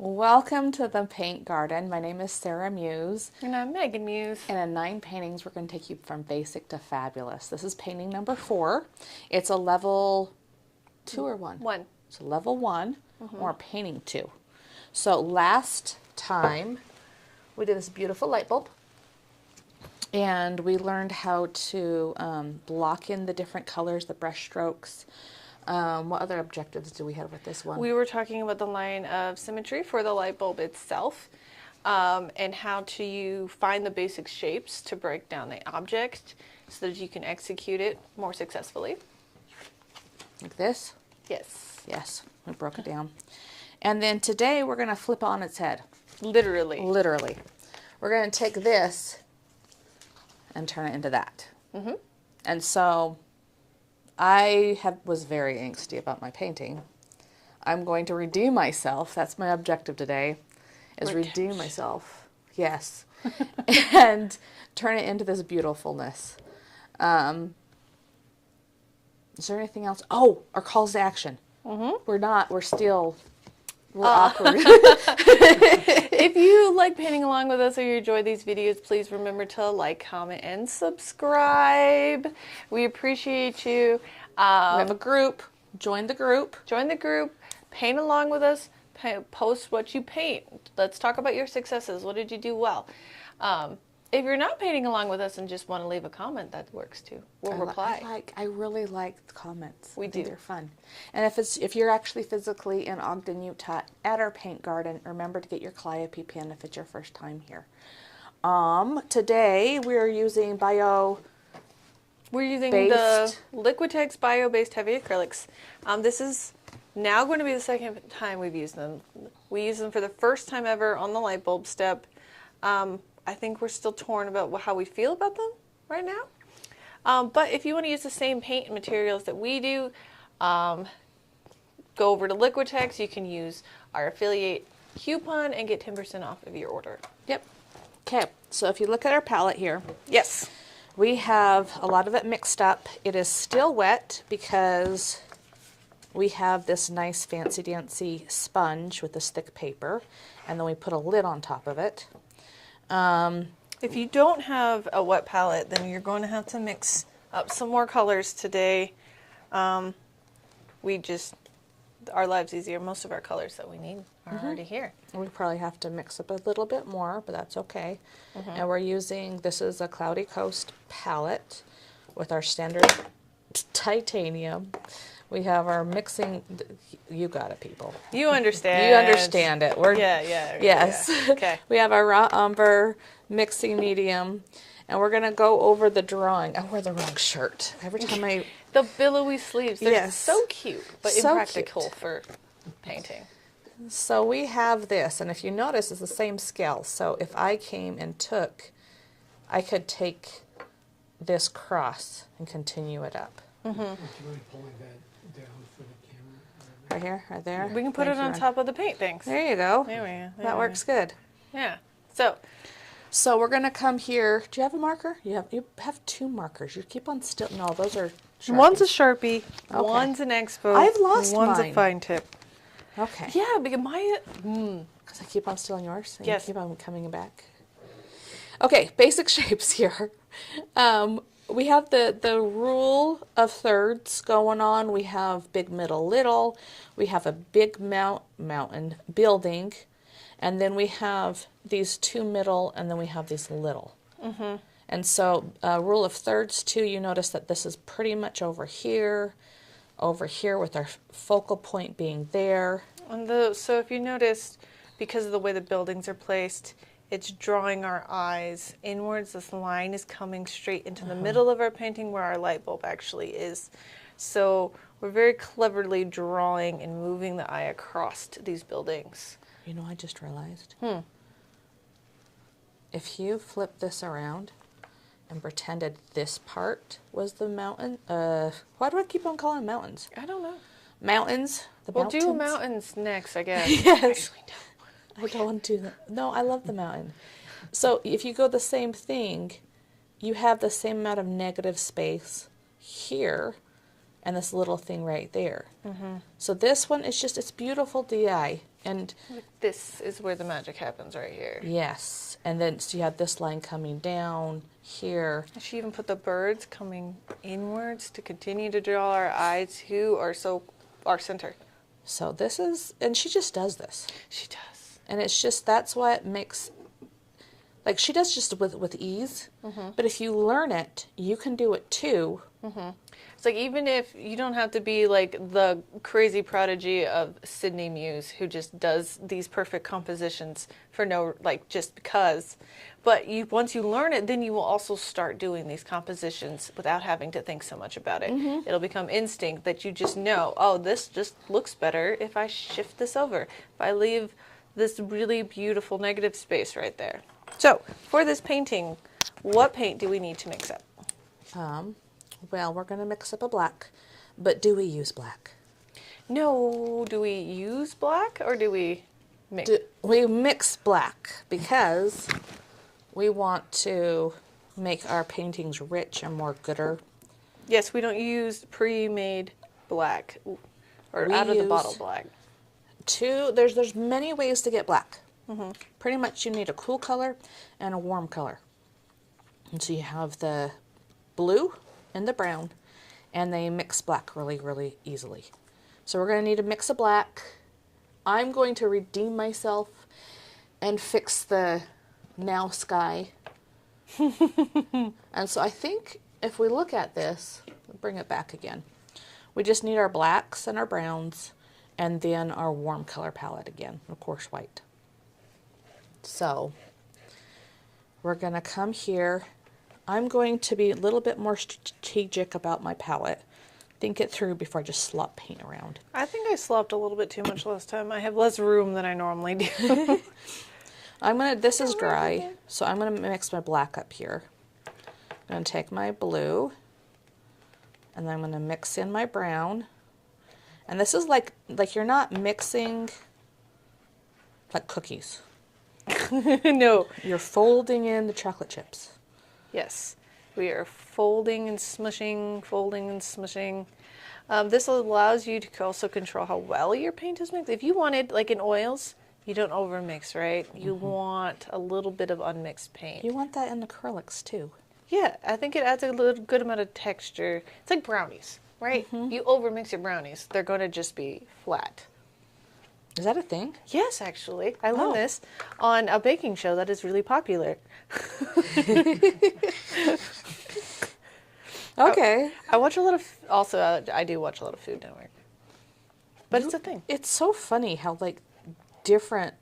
Welcome to the paint garden. My name is Sarah Muse. And I'm Megan Muse. And in 9 paintings, we're going to take you from basic to fabulous. This is painting number 4. It's a level 2 or 1? 1. It's a level 1, or painting 2. So last time, we did this beautiful light bulb. And we learned how to block in the different colors, the brush strokes. What other objectives do we have with this one? We were talking about the line of symmetry for the light bulb itself, and how to find the basic shapes to break down the object so that you can execute it more successfully. Like this? Yes. Yes, we broke it down. And then today we're going to flip on its head. Literally. Literally. We're going to take this and turn it into that. And so I was very angsty about my painting. I'm going to redeem myself. That's my objective today, is redeem myself. Yes. And turn it into this beautifulness. Is there anything else? Oh, our calls to action. We're awkward. If you like painting along with us or you enjoy these videos, please remember to like, comment, and subscribe. We appreciate you. We have a group. Join the group. Join the group. Paint along with us. Post what you paint. Let's talk about your successes. What did you do well? If you're not painting along with us and just want to leave a comment, that works too. We'll reply. I really like the comments. We do. They're fun. And if you're actually physically in Ogden, Utah, at our paint garden, remember to get your Calliope pen if it's your first time here. Today we're using the Liquitex bio-based heavy acrylics. This is now going to be the second time we've used them. We used them for the first time ever on the light bulb step. I think we're still torn about how we feel about them right now. But if you want to use the same paint and materials that we do, go over to Liquitex. You can use our affiliate coupon and get 10% off of your order. Yep. Okay, so if you look at our palette here, Yes. we have a lot of it mixed up. It is still wet because we have this nice fancy dancy sponge with this thick paper, and then we put a lid on top of it. If you don't have a wet palette, then you're going to have to mix up some more colors today. Our life's easier. Most of our colors that we need are already here. We probably have to mix up a little bit more, but that's okay. And we're using, this is a Cloudy Coast palette with our standard titanium. We have our mixing, you got it, people. You understand. You understand it. Yes. Yeah. Okay. We have our raw umber mixing medium, and we're going to go over the drawing. I wear the wrong shirt. Every time The billowy sleeves, they're so cute, but So impractical cute. for painting. So we have this, and if you notice, it's the same scale. So if I came and I could take this cross and continue it up. Do you mind pulling that down for the camera? Right here, right there. We can put it on top of the paint things. There you go. There we go. That works good. Yeah. So we're going to come here. Do you have a marker? You have 2 markers. You keep on still. No, those are Sharpies. One's a Sharpie, Okay. one's an Expo. I've lost one's mine. a fine tip. Okay. Yeah, because Because I keep on stealing yours. And Yes. You keep on coming back. Okay, basic shapes here. We have the rule of thirds going on. We have big, middle, little. We have a big mountain building. And then we have these 2 middle, and then we have these little. And so rule of thirds too, you notice that this is pretty much over here with our focal point being there. So if you noticed, because of the way the buildings are placed, it's drawing our eyes inwards. This line is coming straight into the middle of our painting where our light bulb actually is. So we're very cleverly drawing and moving the eye across these buildings. You know, I just realized. If you flip this around and pretended this part was the mountain, why do I keep on calling them mountains? I don't know. Mountains. We'll do mountains next, I guess. Yes. I don't want to do that. No, I love the mountain. So if you go the same thing, you have the same amount of negative space here and this little thing right there. So this one is just, it's beautiful DI. And Like this is where the magic happens right here. yes, and then so you have this line coming down here. She even put the birds coming inwards to continue to draw our eye to our center. So this is, and she just does this. She does. And it's just, that's why it makes, like she does just with ease. But if you learn it, you can do it too. It's like even if you don't have to be like the crazy prodigy of 9th Muse who just does these perfect compositions for no, like just because, but once you learn it, then you will also start doing these compositions without having to think so much about it. It'll become instinct that you just know, oh, this just looks better if I shift this over, if I leave this really beautiful negative space right there. So for this painting, what paint do we need to mix up? Well, we're going to mix up a black, but do we use black? No, do we use black or do we mix? We mix black because we want to make our paintings rich and more gooder. Yes, we don't use pre-made black or We out of the use- bottle black. There's many ways to get black. Pretty much you need a cool color and a warm color. And so you have the blue and the brown, and they mix black really, really easily. So we're going to need a mix of black. I'm going to redeem myself and fix the now sky. And so I think if we look at this, bring it back again. We just need our blacks and our browns, and then our warm color palette again, of course white. So we're going to come here. I'm going to be a little bit more strategic about my palette. Think it through before I just slop paint around. I think I slopped a little bit too much last time. I have less room than I normally do. This is dry, so I'm gonna mix my black up here. I'm gonna take my blue, and then I'm gonna mix in my brown. And this is like you're not mixing like cookies. No. You're folding in the chocolate chips. Yes. We are folding and smushing, folding and smushing. This allows you to also control how well your paint is mixed. If you wanted, like in oils, you don't overmix, right? You want a little bit of unmixed paint. You want that in acrylics too. Yeah, I think it adds a little good amount of texture. It's like brownies, right? You overmix your brownies, they're going to just be flat. Is that a thing? Yes, actually. I learned Oh. this on a baking show that is really popular. Okay. I watch a lot of, I do watch a lot of Food Network. But it's a thing. It's so funny how like different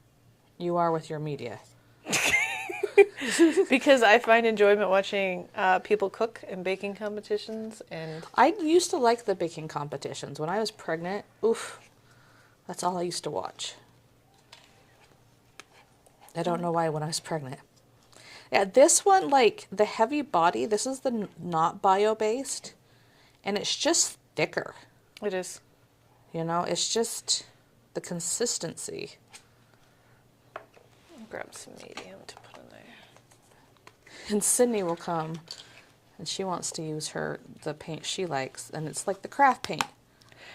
you are with your media. Because I find enjoyment watching people cook and baking competitions. And I used to like the baking competitions. When I was pregnant, oof, that's all I used to watch. I don't know why when I was pregnant. Yeah, this one, like the heavy body, this is the not bio-based, and it's just thicker. it is. You know, it's just the consistency. I'll grab some medium to put in there. And Sydney will come, and she wants to use the paint she likes, and it's like the craft paint.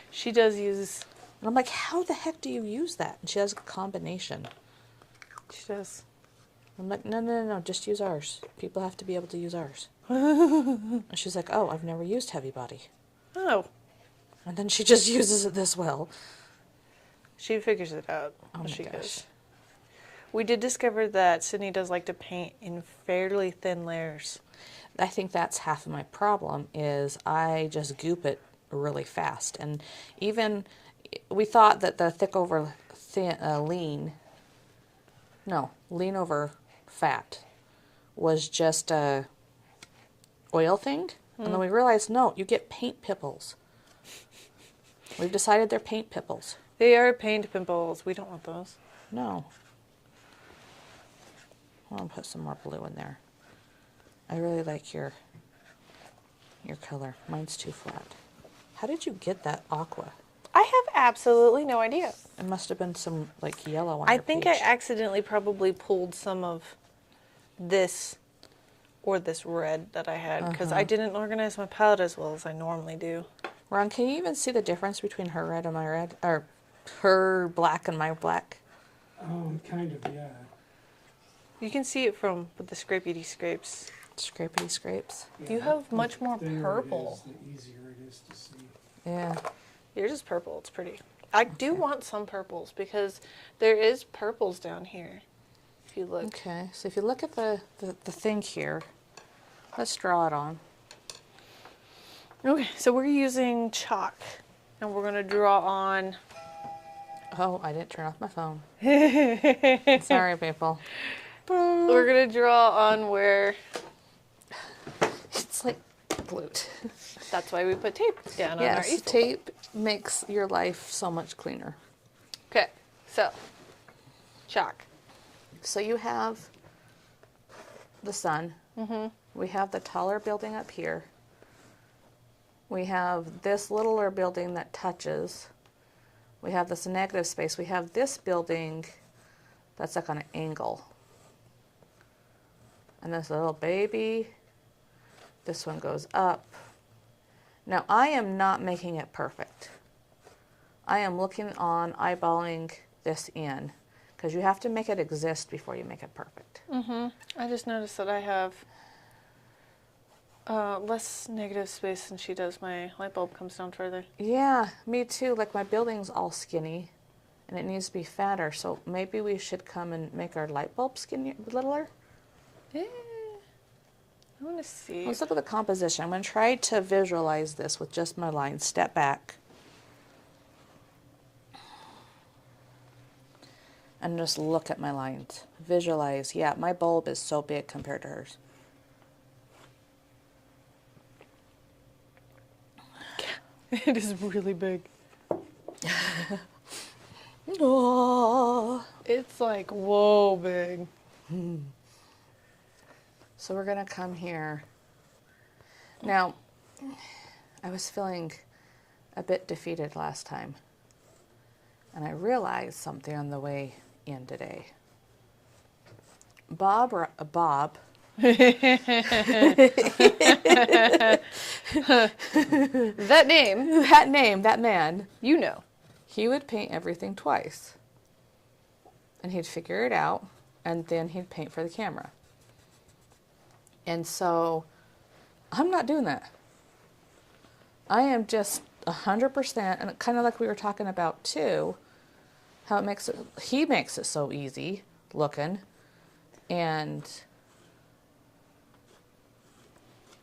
She does use, And I'm like, how the heck do you use that? And she has a combination. she does. I'm like, no, just use ours. People have to be able to use ours. And she's like, oh, I've never used heavy body. Oh, And then she just uses it this well. she figures it out. Oh my she gosh. goes. We did discover that Sydney does like to paint in fairly thin layers. I think that's half of my problem is I just goop it really fast. And even, we thought that the thick over thin, lean over fat was just a oil thing. And then we realized, no, you get paint pimples. We've decided they're paint pimples. They are paint pimples. We don't want those. No. I'll put some more blue in there. I really like your color. Mine's too flat. How did you get that aqua? I have absolutely no idea. It must have been some like yellow on I your think peach. I accidentally probably pulled some of this or this red that I had because I didn't organize my palette as well as I normally do. Ron, can you even see the difference between her red and my red? Or Her black and my black. Kind of, yeah. You can see it from the scrapey scrapes. Scrapety scrapes. You have the much more thinner purple. It is, the easier it is to see. Yeah. Yours is purple. It's pretty. I do want some purples because there is purples down here. If you look. Okay, so if you look at the thing here, let's draw it on. Okay, so we're using chalk, and we're going to draw on. Oh, I didn't turn off my phone. Sorry, people. We're going to draw on where. It's like glute. That's why we put tape down on our Yes, easel. tape makes your life so much cleaner. Okay, so chalk. So you have the sun. Mm-hmm. We have the taller building up here. We have this littler building that touches. We have this negative space. We have this building that's like on an angle. And this little baby. This one goes up. Now I am not making it perfect. I am looking on eyeballing this in because you have to make it exist before you make it perfect. Mm-hmm. I just noticed that I have less negative space than she does. My light bulb comes down further. Yeah, me too. Like my building's all skinny and it needs to be fatter. So maybe we should come and make our light bulb skinny, littler. Yeah. I want to see. Let's look at the composition. I'm going to try to visualize this with just my lines. Step back. And just look at my lines. Visualize. Yeah, my bulb is so big compared to hers. It is really big. Oh. It's like, whoa, big. So we're going to come here. Now, I was feeling a bit defeated last time. And I realized something on the way in today. Bob, That name, that man, you know. he would paint everything twice. And he'd figure it out, and then he'd paint for the camera. And so, I'm not doing that. I am just 100%, and kind of like we were talking about too, how he makes it so easy looking, and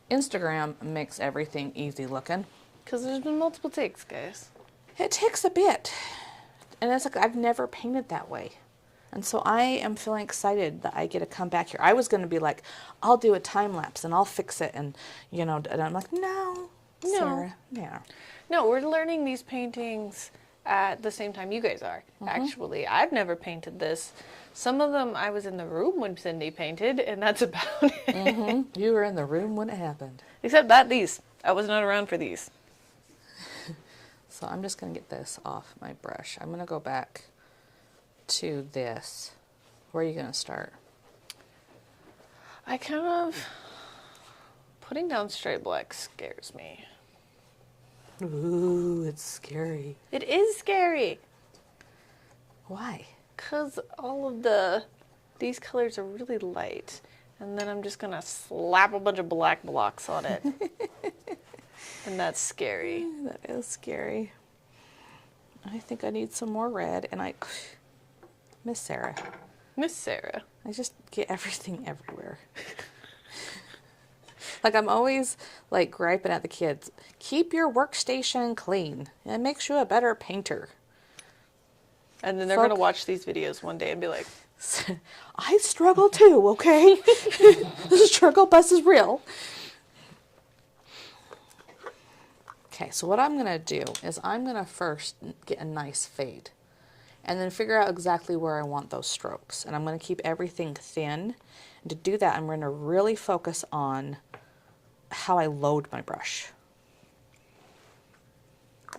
Instagram makes everything easy looking. Because there's been multiple takes, guys. It takes a bit, and it's like I've never painted that way. And so I am feeling excited that I get to come back here. I was going to be like, I'll do a time lapse and I'll fix it, and and I'm like, no, Sarah, no. No, we're learning these paintings at the same time you guys are. Actually, I've never painted this. Some of them I was in the room when Cindy painted, and that's about it. You were in the room when it happened. Except that these. I was not around for these. So I'm just going to get this off my brush. I'm going to go back to this. Where are you going to start? I kind of... Putting down straight black scares me. Ooh, it's scary. It is scary. Why? Because all of these colors are really light. And then I'm just going to slap a bunch of black blocks on it. And that's scary. That is scary. I think I need some more red, and Miss Sarah. Miss Sarah. I just get everything everywhere. Like I'm always like griping at the kids. Keep your workstation clean. It makes you a better painter. And then they're going to watch these videos one day and be like, I struggle too, okay? The struggle bus is real. Okay, so what I'm going to do is I'm going to first get a nice fade and then figure out exactly where I want those strokes. And I'm going to keep everything thin. And to do that, I'm going to really focus on how I load my brush.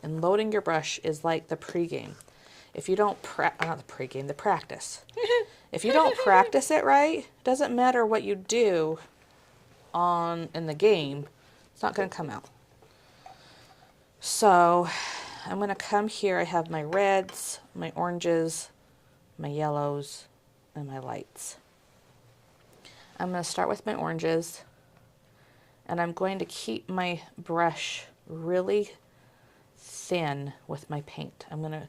And loading your brush is like the pregame. If you don't, not the pregame, the practice. If you don't practice it right, doesn't matter what you do in the game, it's not going to come out. So I'm going to come here. I have my reds, my oranges, my yellows, and my lights. I'm going to start with my oranges, and I'm going to keep my brush really thin with my paint. I'm going to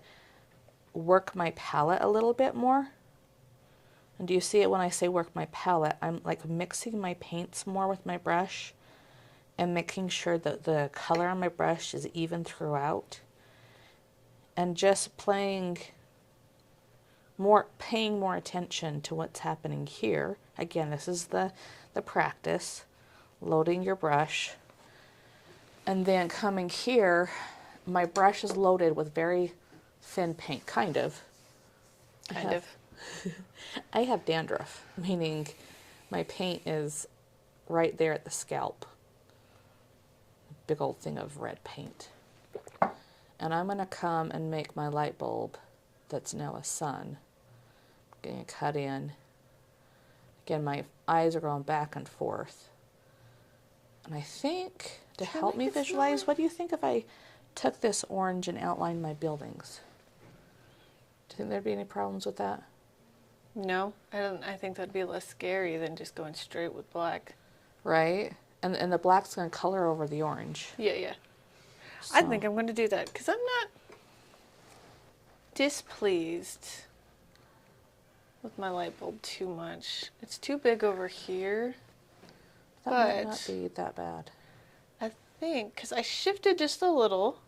work my palette a little bit more. And do you see it when I say work my palette? I'm like mixing my paints more with my brush and making sure that the color on my brush is even throughout. And just paying more attention to what's happening here. Again, this is the practice, loading your brush. And then coming here, my brush is loaded with very thin paint, kind of. Kind of. I have dandruff, meaning my paint is right there at the scalp. Big old thing of red paint. And I'm going to come and make my light bulb that's now a sun. Getting a cut in. Again, my eyes are going back and forth. And I think, to help me visualize, what do you think if I took this orange and outlined my buildings? Do you think there'd be any problems with that? No, I don't. I think that'd be less scary than just going straight with black. Right? And the black's going to color over the orange. Yeah, yeah. So. I think I'm going to do that because I'm not displeased with my light bulb too much. It's too big over here. That might not be that bad. I think, because I shifted just a little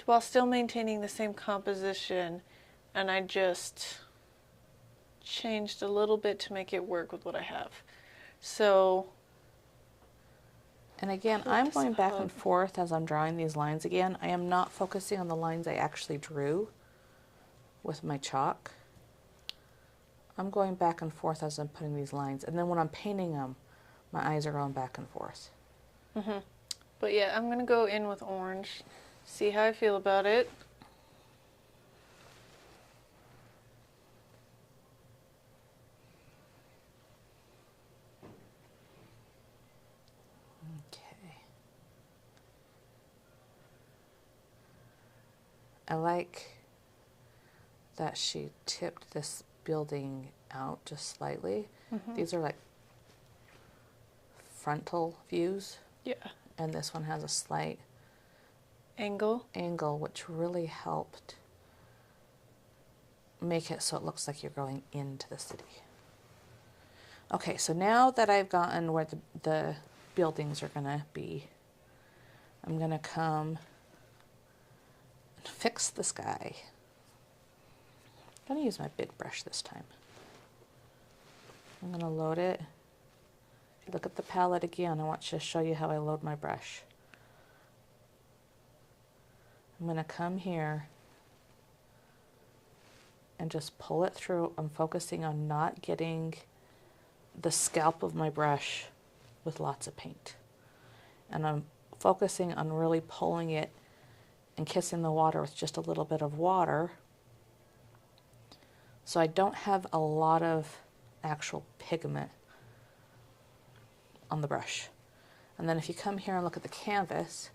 while still maintaining the same composition, and I just changed a little bit to make it work with what I have. So... And again, I'm going back and forth as I'm drawing these lines again. I am not focusing on the lines I actually drew with my chalk. I'm going back and forth as I'm putting these lines. And then when I'm painting them, my eyes are going back and forth. Mm-hmm. But yeah, I'm going to go in with orange, see how I feel about it. I like that she tipped this building out just slightly. Mm-hmm. These are like frontal views. Yeah. And this one has a slight angle, which really helped make it so it looks like you're going into the city. Okay, so now that I've gotten where the buildings are going to be, I'm going to come fix the sky. I'm going to use my big brush this time. I'm going to load it. Look at the palette again. I want to show you how I load my brush. I'm going to come here and just pull it through. I'm focusing on not getting the scalp of my brush with lots of paint. And I'm focusing on really pulling it and kissing the water with just a little bit of water. So I don't have a lot of actual pigment on the brush. And then if you come here and look at the canvas,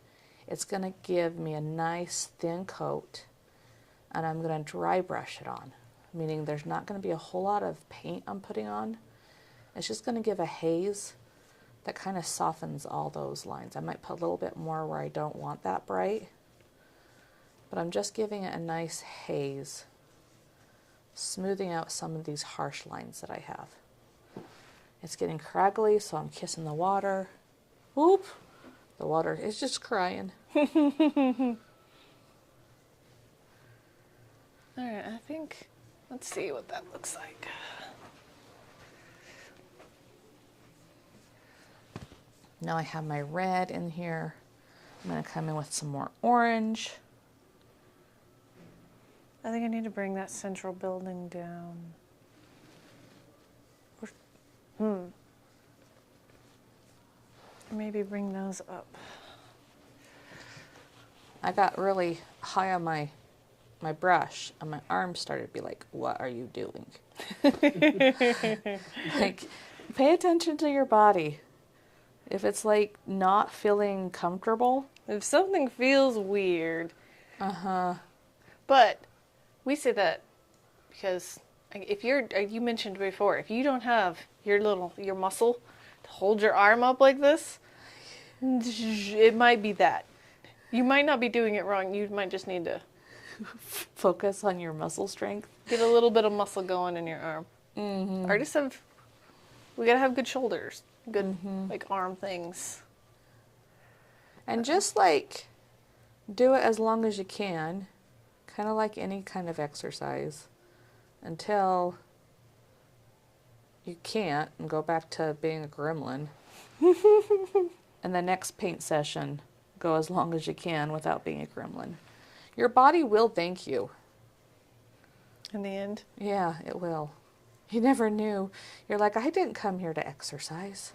it's going to give me a nice thin coat, and I'm going to dry brush it on, meaning there's not going to be a whole lot of paint I'm putting on. It's just going to give a haze that kind of softens all those lines. I might put a little bit more where I don't want that bright, but I'm just giving it a nice haze, smoothing out some of these harsh lines that I have. It's getting craggly, so I'm kissing the water. Whoop! The water is just crying. Alright, I think, let's see what that looks like. Now I have my red in here. I'm going to come in with some more orange. I think I need to bring that central building down. Maybe bring those up. I got really high on my brush, and my arms started to be like, what are you doing? Like, pay attention to your body. If it's like not feeling comfortable. If something feels weird, Uh-huh. But we say that because if you mentioned before, if you don't have your muscle to hold your arm up like this, it might be that. You might not be doing it wrong. You might just need to Focus on your muscle strength. get a little bit of muscle going in your arm. Mm-hmm. Artists we gotta have good shoulders, good like arm things. And just like do it as long as you can, kind of like any kind of exercise, until you can't and go back to being a gremlin. And the next paint session, go as long as you can without being a gremlin. Your body will thank you. In the end, Yeah, it will. You never knew. You're like, I didn't come here to exercise.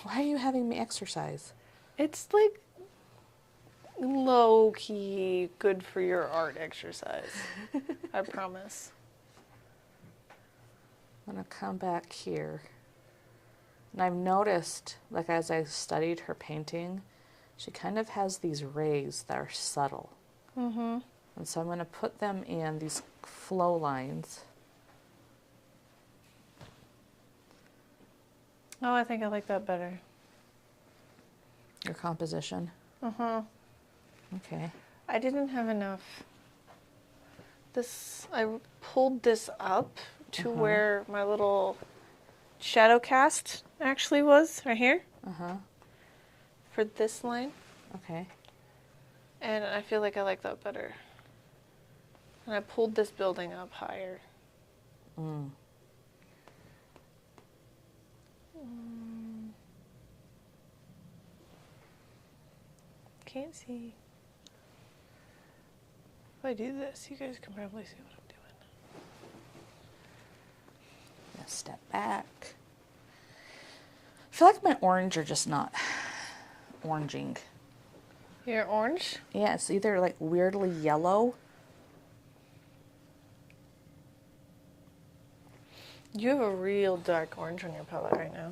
Why are you having me exercise? it's like low key good for your art exercise. I promise. I'm going to come back here. And I've noticed, like as I studied her painting, she kind of has these rays that are subtle. Mm-hmm. And so I'm going to put them in these flow lines. Oh, I think I like that better. Your composition. Uh-huh. Okay. I didn't have enough. I pulled this up to where my little shadow cast actually was, right here, Uh-huh. for this line. Okay. And I feel like I like that better. And I pulled this building up higher. Mm. Can't see. If I do this, you guys can probably see what I'm doing. Now step back. I feel like my orange are just not oranging. Your orange? Yeah, it's either like weirdly yellow. You have a real dark orange on your palette right now.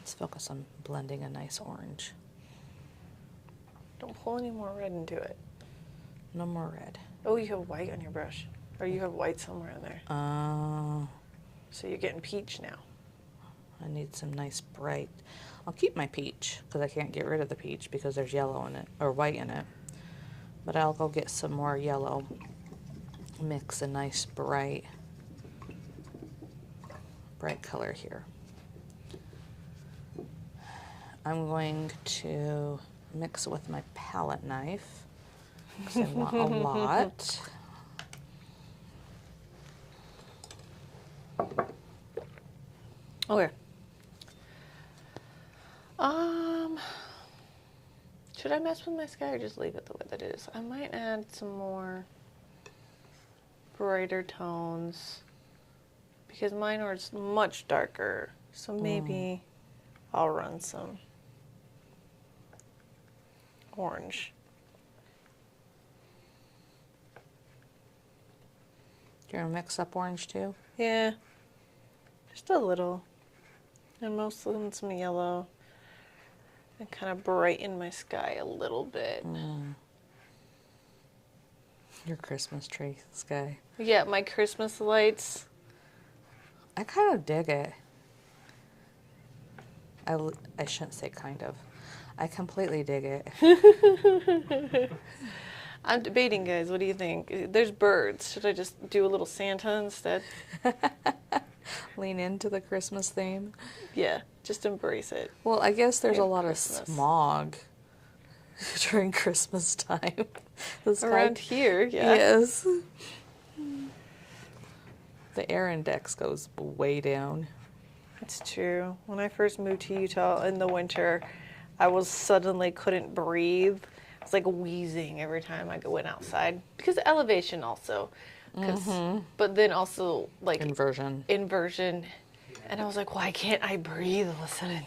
Let's focus on blending a nice orange. Don't pull any more red into it. No more red. Oh, you have white on your brush. Or you have white somewhere in there. So you're getting peach now. I need some nice bright. I'll keep my peach because I can't get rid of the peach because there's yellow in it or white in it. But I'll go get some more yellow. Mix a nice bright color here. I'm going to mix it with my palette knife because I want a lot. Okay. Should I mess with my sky or just leave it the way that it is? I might add some more brighter tones because mine are much darker. So maybe I'll run some orange. Do you want to mix up orange too? Yeah, just a little. And mostly some yellow. And kind of brighten my sky a little bit. Your Christmas tree sky. Yeah, my Christmas lights. I kind of dig it. I shouldn't say kind of. I completely dig it. I'm debating, guys. What do you think? There's birds. Should I just do a little Santa instead? Lean into the Christmas theme. Yeah, just embrace it. Well, I guess there's a lot Christmas. of smog during Christmas time. The sky- Around here, yeah. Yes. The air index goes way down. It's true. When I first moved to Utah in the winter, I was suddenly couldn't breathe. I was like wheezing every time I went outside because of elevation also. But then also like Inversion. And I was like, why can't I breathe all of a sudden?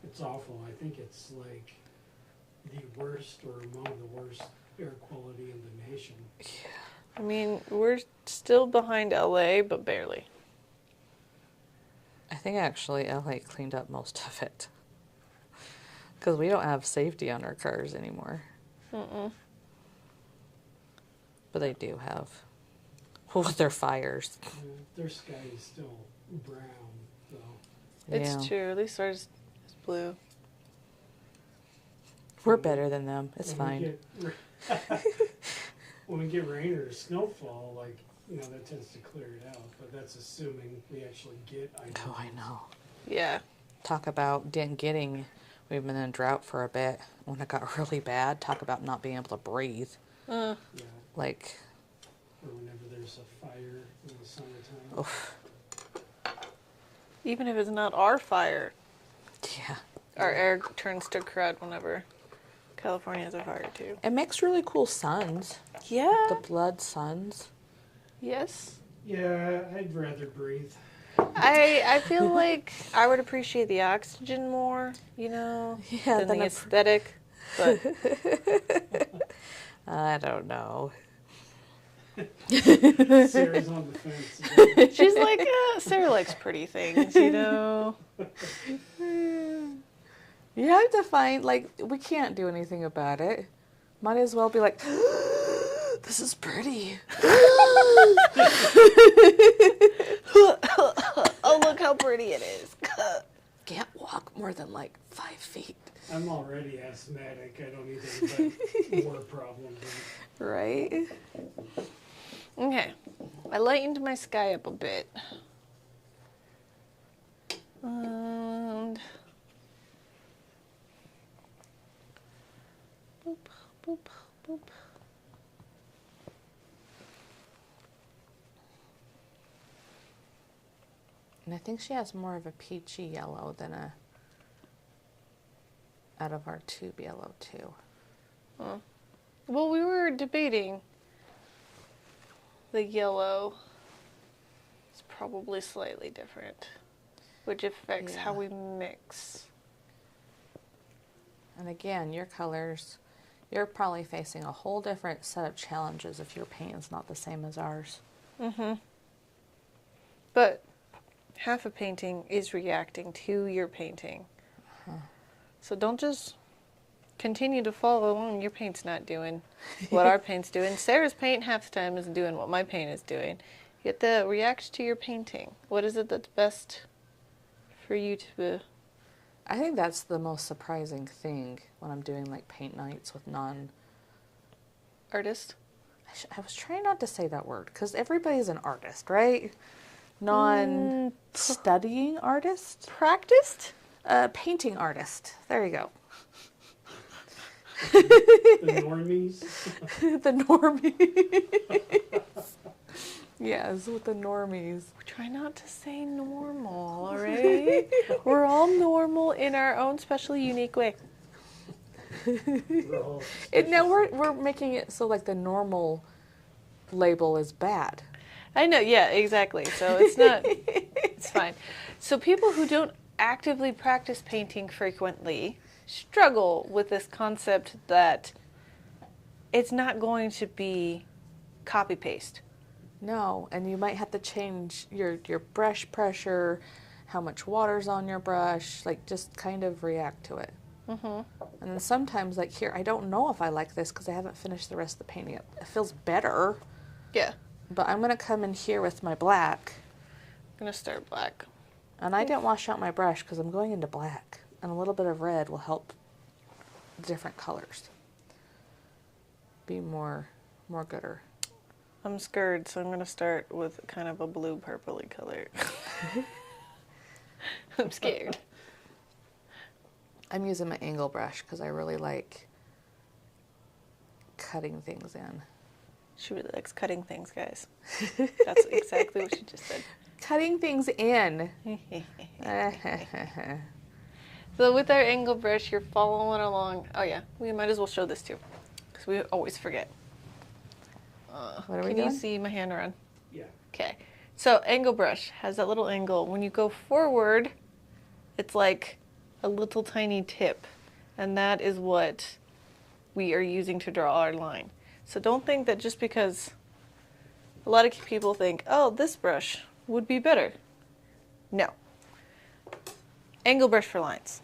It's awful. I think it's like the worst or among the worst air quality in the nation. I mean, we're still behind LA, but barely. I think actually LA cleaned up most of it. Because we don't have safety on our cars anymore. Mm-mm. But they do have. Well, their fires. Their sky is still brown, so. It's Yeah. true. At least ours is blue. We're better than them. It's fine. When we get rain or snowfall, like, that tends to clear it out, but that's assuming we actually get items. Oh, I know. Yeah. Talk about getting. We've been in drought for a bit. When it got really bad, talk about not being able to breathe. Yeah, Like, or whenever there's a fire in the summertime. oof. Even if it's not our fire, Yeah. our air turns to crud whenever California has a fire too. It makes really cool suns. Yeah. The blood suns. Yes. Yeah, I'd rather breathe. I feel like I would appreciate the oxygen more, Yeah, than than the a- aesthetic. But I don't know. Sarah's on the fence. she's like, Sarah likes pretty things, You have to find, like, we can't do anything about it. Might as well be like, this is pretty. Oh, look how pretty it is. Can't walk more than like 5 feet. I'm already asthmatic. I don't need any more problems. Right? Okay. I lightened my sky up a bit. And boop, boop, boop. And I think she has more of a peachy yellow than out of our tube yellow too. Well, we were debating the yellow is probably slightly different, which affects how we mix. And again, your colors, you're probably facing a whole different set of challenges if your paint is not the same as ours. Mm-hmm. But half a painting is reacting to your painting. So don't just continue to follow along. Your paint's not doing what our paint's doing. Sarah's paint half the time isn't doing what my paint is doing. You have to react to your painting. What is it that's best for you to... I think that's the most surprising thing when I'm doing like paint nights with Artist? I was trying not to say that word because everybody's an artist, right? Non-studying artist? Practiced? Painting artist. There you go. The normies. The normies. Yes, with the normies. Try not to say normal, all right? We're all normal in our own special, unique way. We're all Now we're making it so like the normal label is bad. I know, yeah, exactly. So it's not, it's fine. So people who don't actively practice painting frequently struggle with this concept that it's not going to be copy-paste. No, and you might have to change your brush pressure, how much water's on your brush, like just kind of react to it. Mm-hmm. And then sometimes, like here, I don't know if I like this because I haven't finished the rest of the painting. It feels better, Yeah. but I'm going to come in here with my black. I'm going to start black. And I didn't wash out my brush because I'm going into black. And a little bit of red will help the different colors be more gooder. I'm scared, so I'm going to start with kind of a blue purpley color. I'm scared. I'm using my angle brush because I really like cutting things in. She really likes cutting things, guys. That's exactly what she just said. Cutting things in. So with our angle brush, you're following along. Oh yeah, we might as well show this too, because we always forget. What are we Can doing? you see my hand around? Yeah. Okay. So angle brush has that little angle. When you go forward, it's like a little tiny tip. And that is what we are using to draw our line. So don't think that just because a lot of people think, oh, this brush would be better. No. Angle brush for lines.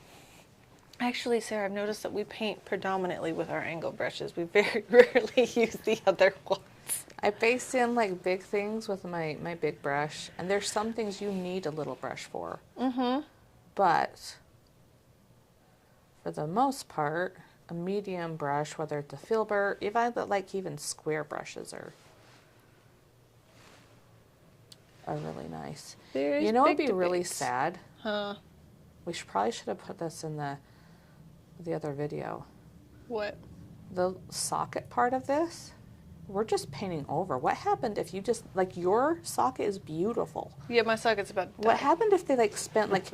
Actually, Sarah, I've noticed that we paint predominantly with our angle brushes. We very rarely use the other ones. I base in like big things with my big brush, and there's some things you need a little brush for. Mm-hmm. But for the most part, a medium brush, whether it's a filbert, even square brushes are really nice. There's You know, it'd big be really debates. sad. Huh? Probably should have put this in the other video. What? The socket part of this, we're just painting over. What happened if you just, like, your socket is beautiful. Yeah, my socket's about to die. What happened if they, like, spent, like,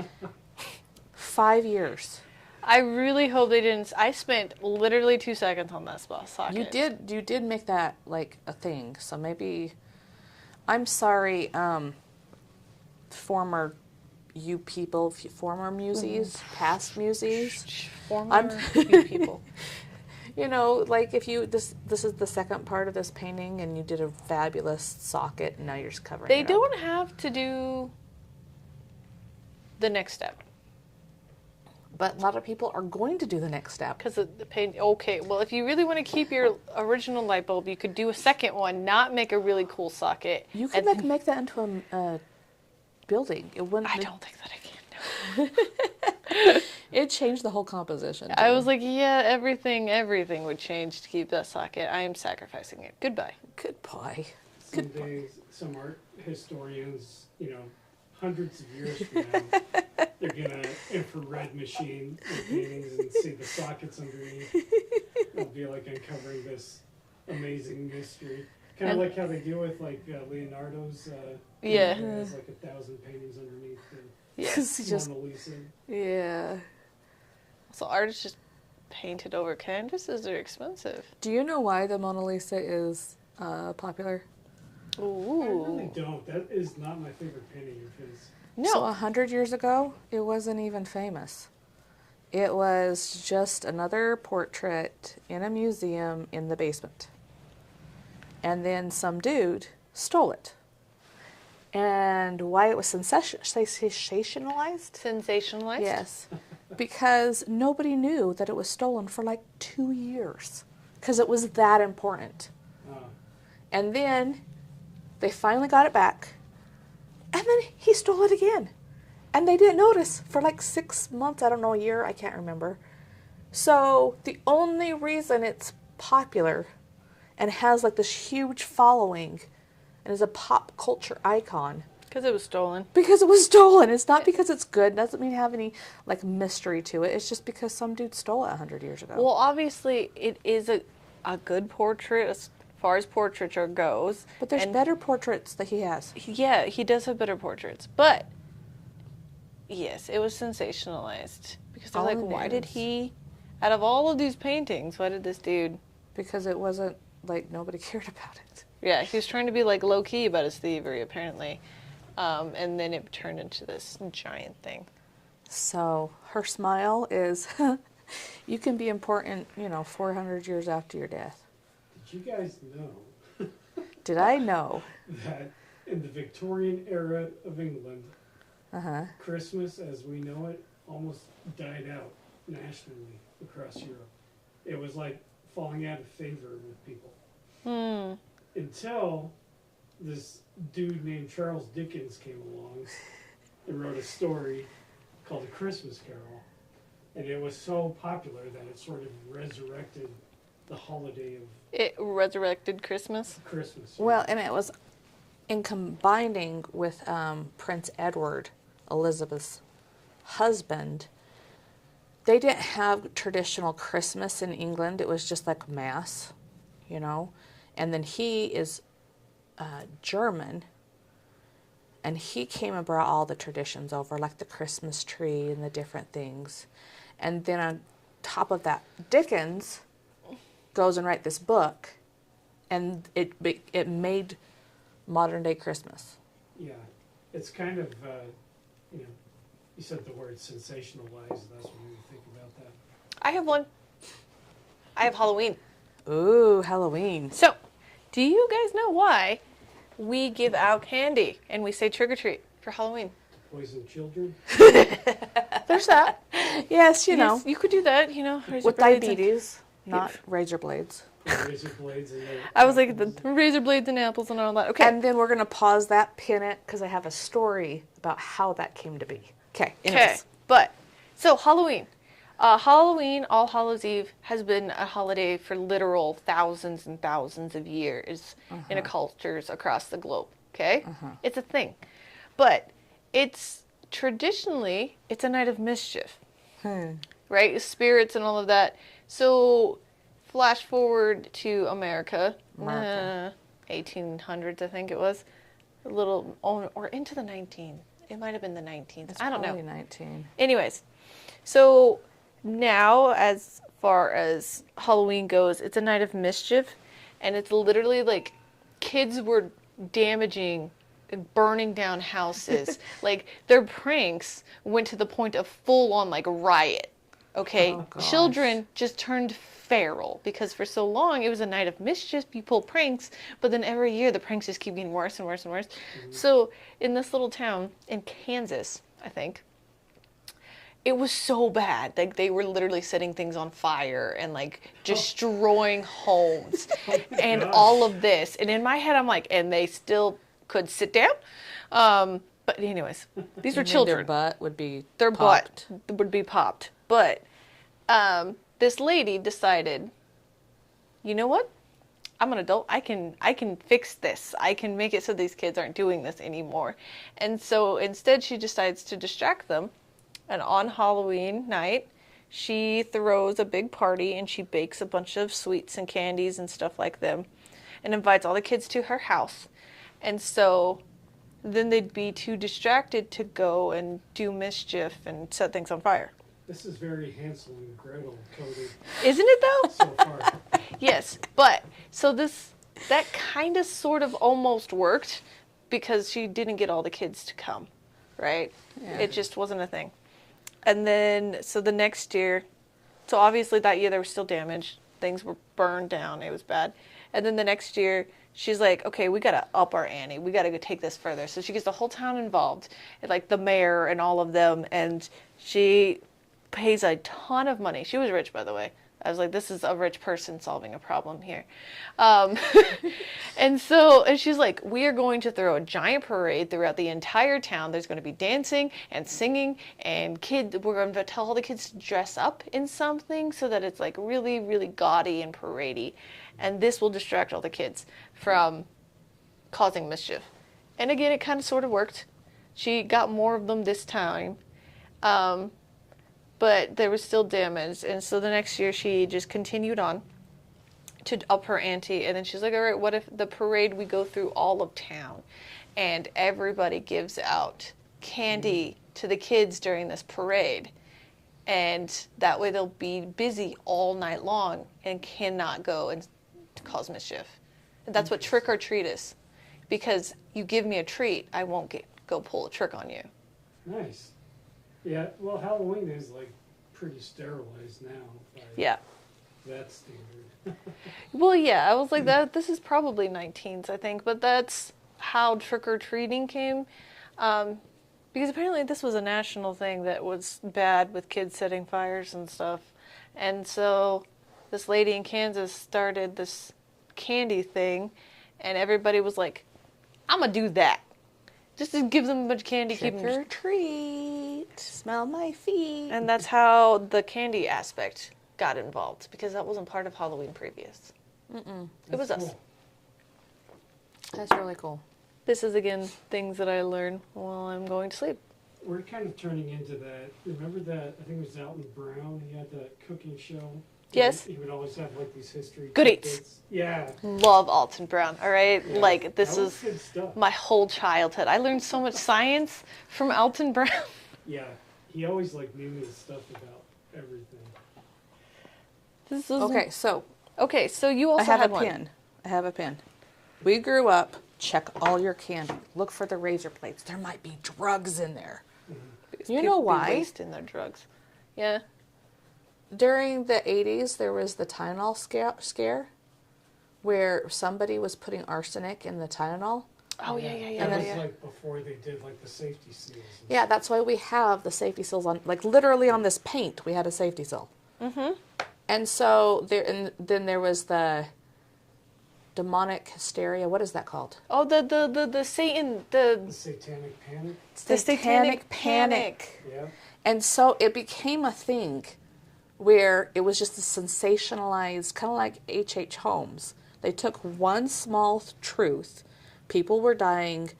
5 years? I really hope they didn't. I spent literally 2 seconds on that socket. You did make that, like, a thing. So maybe, I'm sorry, former muses, past muses. Former you people. You know, like if this is the second part of this painting and you did a fabulous socket and now you're just covering They it up. don't have to do the next step. But a lot of people are going to do the next step. Because the paint, okay, well, if you really want to keep your original light bulb, you could do a second one, not make a really cool socket. You could and make that into a building. It wouldn't. I don't think that I can. No. It changed the whole composition. I too. was like, yeah, everything would change to keep that socket. I am sacrificing it. Goodbye. Goodbye. Someday, some art historians, hundreds of years from now, they're gonna infrared machine the paintings and see the sockets underneath. It'll be like uncovering this amazing mystery. Kind of like how they do with like Leonardo's. Yeah. There's like 1,000 paintings underneath Yes. the Mona Lisa. Yeah. So art is just painted over canvases. They're expensive. Do you know why the Mona Lisa is popular? I Ooh. really don't. That is not my favorite painting of his. No. So 100 years ago, it wasn't even famous. It was just another portrait in a museum in the basement. And then some dude stole it. And why it was sensationalized? Sensationalized? Yes. Because nobody knew that it was stolen for like 2 years. Because it was that important. And then they finally got it back. And then he stole it again. And they didn't notice for like 6 months, I don't know, a year, I can't remember. So the only reason it's popular and has like this huge following and is a pop culture icon Because it was stolen. because it was stolen. It's not because it's good. It doesn't mean have any like mystery to it. It's just because some dude stole it 100 years ago. Well, obviously, it is a good portrait as far as portraiture goes. But there's and better portraits that he has. Yeah, he does have better portraits. But, yes, it was sensationalized. Because they're All like, it why did is. he, out of all of these paintings, why did this dude... Because it wasn't like nobody cared about it. Yeah, he was trying to be like low-key about his thievery, apparently. And then it turned into this giant thing. So her smile is, you can be important, 400 years after your death. Did you guys know Did I know? that in the Victorian era of England, Uh-huh. Christmas as we know it almost died out nationally across Europe? It was like falling out of favor with people. Until this dude named Charles Dickens came along and wrote a story called A Christmas Carol. And it was so popular that it sort of resurrected the holiday of It resurrected Christmas. Christmas. Well, and it was in combining with Prince Edward, Elizabeth's husband. They didn't have traditional Christmas in England. It was just like Mass, And then he is German, and he came and brought all the traditions over, like the Christmas tree and the different things. And then on top of that, Dickens goes and writes this book, and it made modern day Christmas. Yeah, it's kind of, you said the word sensationalized. That's what we think about that. I have one. I have Halloween. Ooh, Halloween. So, do you guys know why we give out candy and we say trick or treat for Halloween? Poison children. There's that. Yes, you know, Yes, you could do that, you know. razor with blades and- diabetes, not razor blades. Razor blades and I was like, the razor blades and apples and all that. Okay. And then we're going to pause that, pin it, because I have a story about how that came to be. Okay. Okay, but so Halloween. Halloween, All Hallows Eve, has been a holiday for literal thousands and thousands of years in cultures across the globe. Okay, it's a thing, but it's traditionally it's a night of mischief, right? Spirits and all of that. So, flash forward to America. 1800s, I think it was, a little, or into the 19. It might have been the 19th. I don't know. 19. Anyways, so now as far as Halloween goes, it's a night of mischief, and it's literally like kids were damaging and burning down houses. Like their pranks went to the point of full on like riot. Okay, Oh, gosh. children just turned feral because for so long it was a night of mischief. You pull pranks, but then every year the pranks just keep getting worse and worse and worse. So in this little town in Kansas, I think, it was so bad. Like they were literally setting things on fire and like destroying homes and gosh. all of this. And in my head, I'm like, and they still could sit down. But anyways, these are children. Their butt would be Their popped. butt would be popped. But this lady decided, you know what? I'm an adult. I can fix this. I can make it so these kids aren't doing this anymore. And so instead she decides to distract them. And on Halloween night, she throws a big party and she bakes a bunch of sweets and candies and stuff like them and invites all the kids to her house. And so then they'd be too distracted to go and do mischief and set things on fire. This is very Hansel and Gretel coded Isn't it though? so far. Yes, but so that kind of sort of almost worked because she didn't get all the kids to come, right? Yeah. It just wasn't a thing. And then so the next year, so obviously that year there was still damage. Things were burned down. It was bad. And then the next year she's like, okay, we got to up our ante. We got to go take this further. So she gets the whole town involved, and like the mayor and all of them, and she pays a ton of money. She was rich, by the way. I was like, this is a rich person solving a problem here. And she's like, we are going to throw a giant parade throughout the entire town. There's going to be dancing and singing and we're going to tell all the kids to dress up in something so that it's like really, really gaudy and paradey. And this will distract all the kids from causing mischief. And again, it kind of sort of worked. She got more of them this time. But there was still damage. And so the next year she just continued on to up her ante. And then she's like, all right, what if the parade, we go through all of town and everybody gives out candy to the kids during this parade. And that way they'll be busy all night long and cannot go and cause mischief. And that's what trick or treat is. Because you give me a treat, I won't go pull a trick on you. Nice. Yeah, well, Halloween is like pretty sterilized now by Yeah. that standard. Well, yeah, I was like, this is probably 19s, I think, but that's how trick-or-treating came. Because apparently this was a national thing that was bad with kids setting fires and stuff. And so this lady in Kansas started this candy thing, and everybody was like, I'm going to do that. Just to give them a bunch of candy. Trick keep or them. treat, smell my feet. And that's how the candy aspect got involved, because that wasn't part of Halloween previous. It was us. Cool. That's really cool. This is, again, things that I learn while I'm going to sleep. We're kind of turning into that. Remember that? I think it was Alton Brown. He had that cooking show. Yes. He would always have like these history. Good eats. tidbits. Yeah. Love Alton Brown, all right? Yeah. Like, this That was is good stuff. my whole childhood. I learned so much science from Alton Brown. Yeah. He always like knew his stuff about everything. This is Okay, so you also I have had a one. pin. I have a pin. We grew up, check all your candy. Look for the razor blades. There might be drugs in there. You know People be why? wasting their drugs. Yeah. During the 80s, there was the Tylenol scare where somebody was putting arsenic in the Tylenol. Oh, yeah, yeah, yeah. That And was yeah. like before they did like the safety seals. And Yeah, that's why we have the safety seals on, like literally on this paint, we had a safety seal. Mm-hmm. And so there, and then there was the demonic hysteria. What is that called? Oh, the Satan, the satanic panic. the satanic panic. Yeah. And so it became a thing where it was just a sensationalized, kind of like H.H. Holmes. They took one small truth. People were dying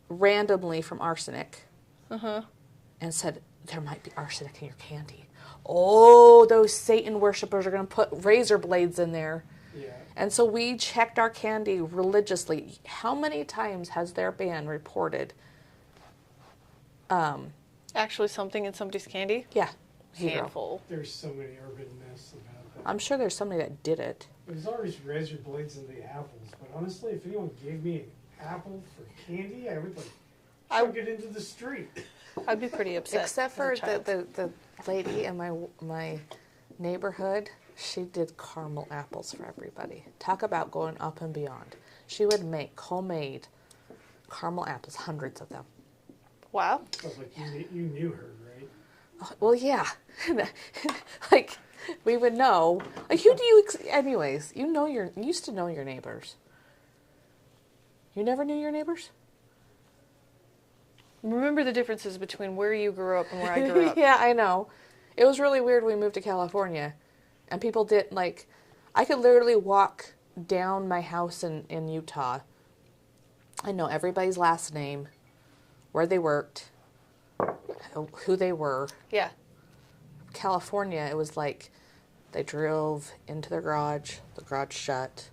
randomly from arsenic. And said, there might be arsenic in your candy. Oh, those Satan worshipers are going to put razor blades in there. Yeah. And so we checked our candy religiously. How many times has there been reported? Actually, something in somebody's candy. Yeah, zero. Handful. There's so many urban myths about that. I'm sure there's somebody that did it. There's always razor blades in the apples, but honestly, if anyone gave me an apple for candy, I would like chuck it into the street. I'd be pretty upset. Except as for a child. the lady in my neighborhood, she did caramel apples for everybody. Talk about going up and beyond. She would make homemade caramel apples, hundreds of them. Wow. So like you knew her, right? Oh, well, yeah. Like, we would know. Like, who do you, anyways, you used to know your neighbors. You never knew your neighbors? Remember the differences between where you grew up and where I grew up. Yeah, I know. It was really weird when we moved to California. And people did, like, I could literally walk down my house in Utah. I know everybody's last name, where they worked, who they were. Yeah. California, it was like they drove into their garage, the garage shut,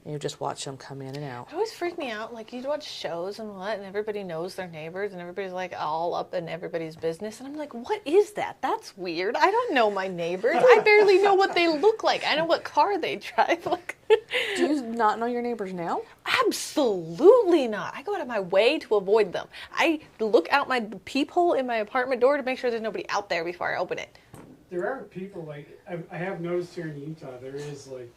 and you just watch them come in and out. It always freaked me out. Like, you'd watch shows and what, and everybody knows their neighbors, and everybody's like all up in everybody's business. And I'm like, what is that? That's weird. I don't know my neighbors. I barely know what they look like. I know what car they drive. Like, Do you not know your neighbors now? absolutely not. I go out of my way to avoid them. I look out my peephole in my apartment door to make sure there's nobody out there before I open it. There are people like I have noticed here in Utah. There is like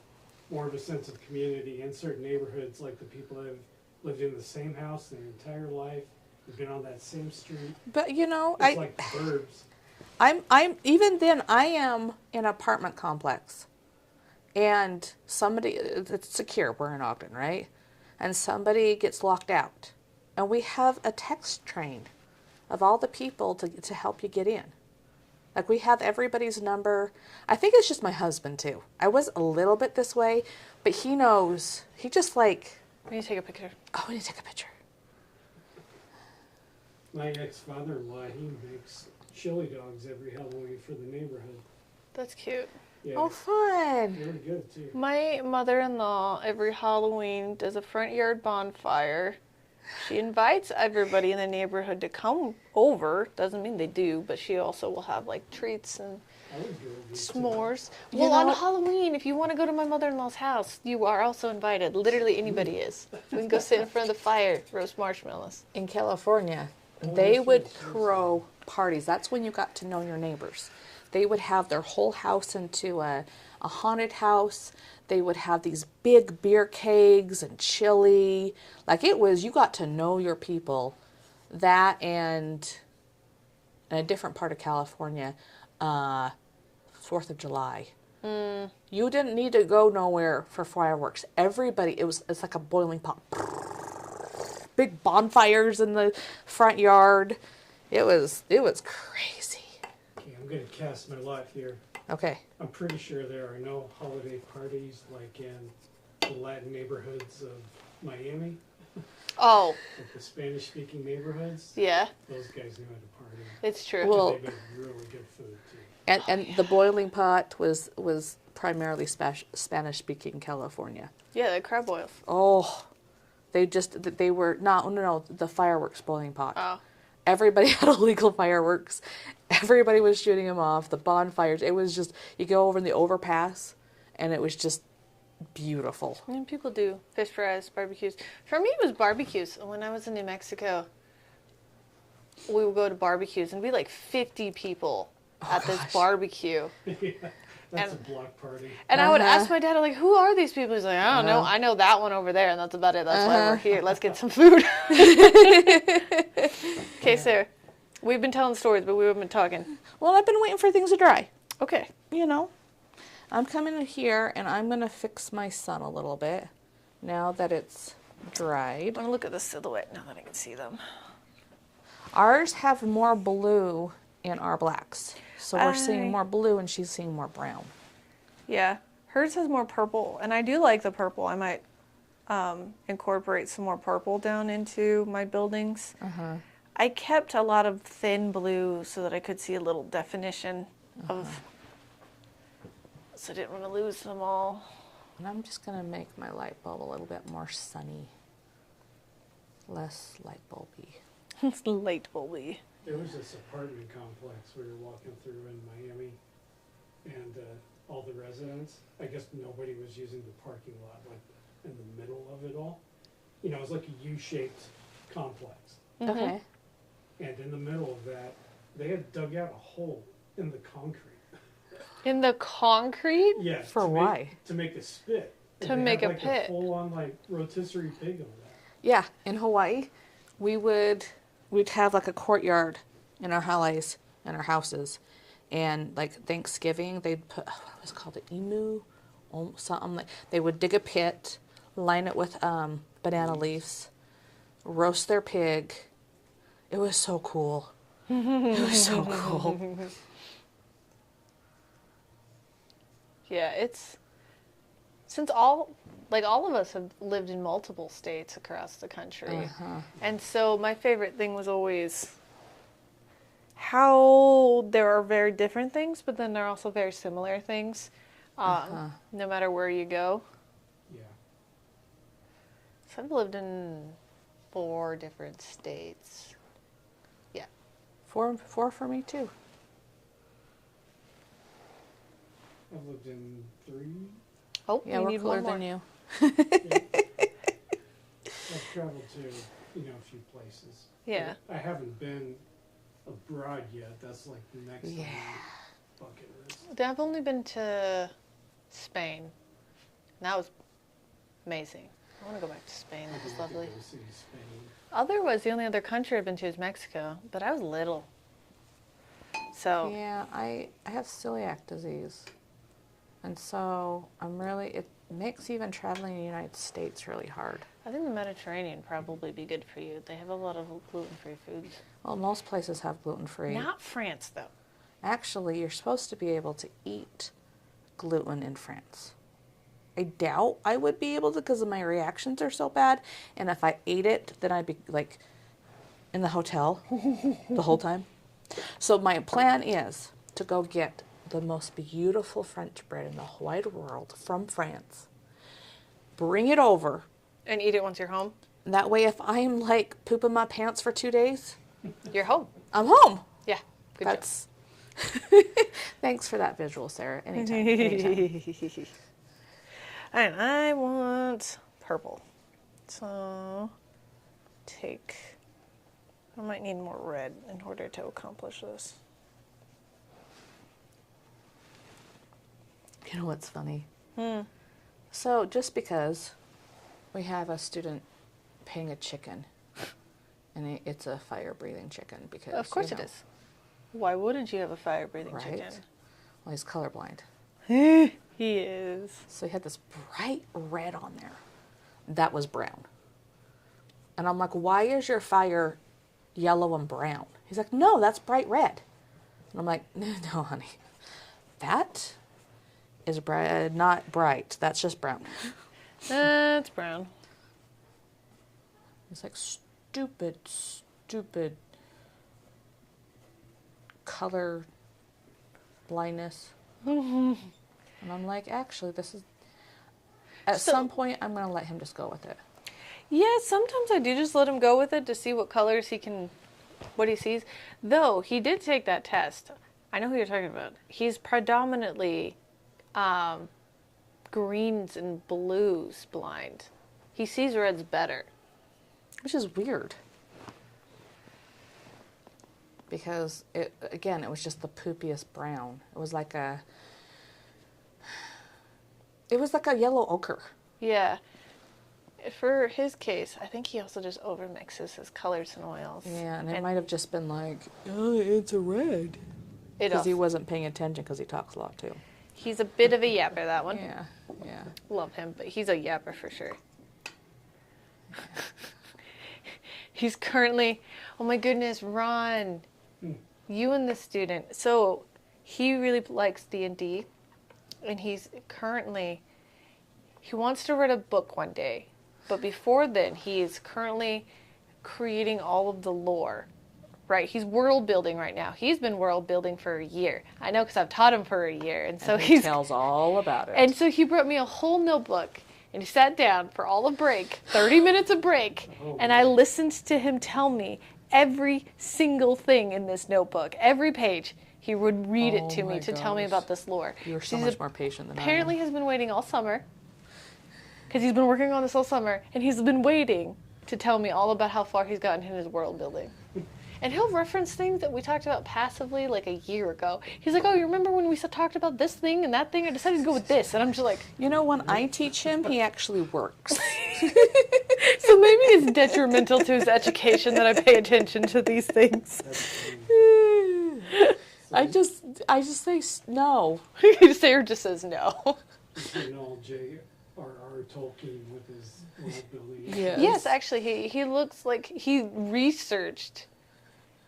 more of a sense of community in certain neighborhoods. Like the people have lived in the same house their entire life, have been on that same street. But you know, It's like the burbs. I'm even then I am in an apartment complex. And somebody, it's secure, we're in Ogden, right? And somebody gets locked out. And we have a text train of all the people to help you get in. Like, we have everybody's number. I think it's just my husband, too. I was a little bit this way, but he knows. He just like, We need to take a picture. oh, we need to take a picture. My ex-father-in-law, he makes chili dogs every Halloween for the neighborhood. That's cute. Yeah, Oh, fun. really good too. My mother-in-law every Halloween does a front yard bonfire. She invites everybody in the neighborhood to come over. Doesn't mean they do, but she also will have like treats and I would do it. s'mores. You Well, know on what? Halloween, if you want to go to my mother-in-law's house, you are also invited. Literally anybody is. We can go sit in front of the fire, roast marshmallows. In California, Oh, they yes, would yes, yes. throw parties. That's when you got to know your neighbors. They would have their whole house into a haunted house. They would have these big beer kegs and chili. Like, it was, you got to know your people. That, and in a different part of California, 4th of July. You didn't need to go nowhere for fireworks. Everybody, it's like a boiling pot. Big bonfires in the front yard. It was crazy. Okay, I'm going to cast my lot here. Okay. I'm pretty sure there are no holiday parties like in the Latin neighborhoods of Miami, Oh, like the Spanish-speaking neighborhoods. yeah, Those guys know how to party. it's true. Well- They make really good food too. And the boiling pot was primarily Spanish speaking California. Yeah, the crab boils. Oh, they were no, the fireworks boiling pot. Oh. Everybody had illegal fireworks. Everybody was shooting them off. The bonfires. It was just, you go over in the overpass, and it was just beautiful. I mean, people do fish fries, barbecues. For me, it was barbecues. When I was in New Mexico, we would go to barbecues and be like 50 people at this barbecue. That's a block party. And I would ask my dad, like, who are these people? He's like, I don't know. I know that one over there, and that's about it. That's why we're here. Let's get some food. Okay, Sarah. We've been telling stories, but we haven't been talking. Well, I've been waiting for things to dry. Okay. You know, I'm coming in here and I'm going to fix my sun a little bit now that it's dried. I'm going to look at the silhouette now that I can see them. Ours have more blue in our blacks. So we're seeing more blue and she's seeing more brown. Yeah. Hers has more purple, and I do like the purple. I might incorporate some more purple down into my buildings. I kept a lot of thin blue so that I could see a little definition of, so I didn't want to lose them all. And I'm just going to make my light bulb a little bit more sunny. Less light bulby. It's light bulby. There was this apartment complex we were walking through in Miami, and all the residents, I guess nobody was using the parking lot, like in the middle of it all. You know, it was like a U-shaped complex. Okay. And in the middle of that, they had dug out a hole in the concrete. In the concrete? Yeah. For why? To make a spit. And To they make had, a like, pit. A full-on, like, rotisserie pig on that. Yeah, in Hawaii, we'd have like a courtyard in our houses, and like Thanksgiving, they'd put, what was it called, an emu, something like. They would dig a pit, line it with banana leaves, roast their pig. It was so cool. It was so cool. Yeah, it's, since all of us have lived in multiple states across the country. And so my favorite thing was always how there are very different things, but then there are also very similar things, no matter where you go. Yeah. So I've lived in 4 different states. Yeah. 4 for me too. I've lived in 3. Oh, Yeah, you we're need cooler one more. than you. I've traveled to, a few places. Yeah. But I haven't been abroad yet. That's like the next on the bucket list. I've only been to Spain. And that was amazing. I want to go back to Spain. That was I'd like to lovely. go see Spain. Otherwise, the only other country I've been to is Mexico, but I was little. So, Yeah, I have celiac disease. And so it makes even traveling in the United States really hard. I think the Mediterranean probably be good for you. They have a lot of gluten-free foods. Well, most places have gluten-free. Not France, though. Actually, you're supposed to be able to eat gluten in France. I doubt I would be able to because my reactions are so bad. And if I ate it, then I'd be like in the hotel the whole time. So my plan is to go get the most beautiful French bread in the wide world from France. Bring it over. And eat it once you're home? That way, if I'm like pooping my pants for 2 days, You're home. I'm home. Yeah, good That's. Thanks for that visual, Sarah. Anytime. Anytime. And I want purple. So, I might need more red in order to accomplish this. You know what's funny? So just because we have a student paying a chicken, and it's a fire-breathing chicken because Of course it is. Why wouldn't you have a fire-breathing right? chicken? Well, he's colorblind, He is. so he had this bright red on there. That was brown, and I'm like, "Why is your fire yellow and brown?" He's like, "No, that's bright red." And I'm like, "No, honey, that is not bright. That's just brown." That's brown. It's like stupid color blindness. And I'm like, actually, this is. At some point, I'm going to let him just go with it. Yeah, sometimes I do just let him go with it to see what colors what he sees. Though, he did take that test. I know who you're talking about. He's predominantly greens and blues blind. He sees reds better. Which is weird. Because, it was just the poopiest brown. It was like It was like a yellow ochre. Yeah. For his case, I think he also just overmixes his colors and oils. Yeah, and it might have just been like, oh, it's a red. Because he wasn't paying attention because he talks a lot too. He's a bit of a yapper, that one. Yeah, yeah. Love him, but he's a yapper for sure. He's currently, oh my goodness, Ron, you and the student. So he really likes D&D, and he wants to write a book one day. But before then, he is currently creating all of the lore, right? He's world building right now. He's been world building for a year. I know because I've taught him for a year. And so he tells all about it. And so he brought me a whole notebook, and he sat down for all of break, 30 minutes of break, and I listened to him tell me every single thing in this notebook, every page. He would read it to me to tell me about this lore. You're so much more patient than I am. Apparently has been waiting all summer. Because he's been working on this all summer, and he's been waiting to tell me all about how far he's gotten in his world building. And he'll reference things that we talked about passively like a year ago. He's like, oh, you remember when we talked about this thing and that thing? I decided to go with this. And I'm just like... You know, when I teach him, he actually works. So maybe it's detrimental to his education that I pay attention to these things. I just say no. Sarah just says no. You know, J.R.R. Tolkien with his world building. Yes, actually, he looks like he researched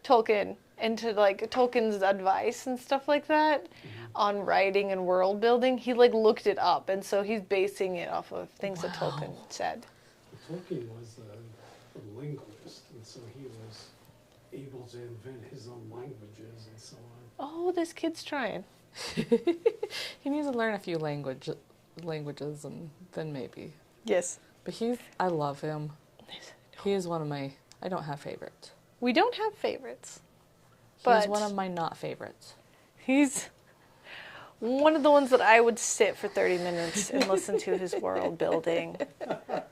Tolkien into like Tolkien's advice and stuff like that on writing and world building. He like looked it up, and so he's basing it off of things that Tolkien said. Tolkien was a linguist, and so he was able to invent his own languages and so on. Oh, this kid's trying. He needs to learn a few languages, and then maybe. Yes. But I love him. He is one of my, I don't have favorites. We don't have favorites. He's one of my not favorites. He's one of the ones that I would sit for 30 minutes and listen to his world building. I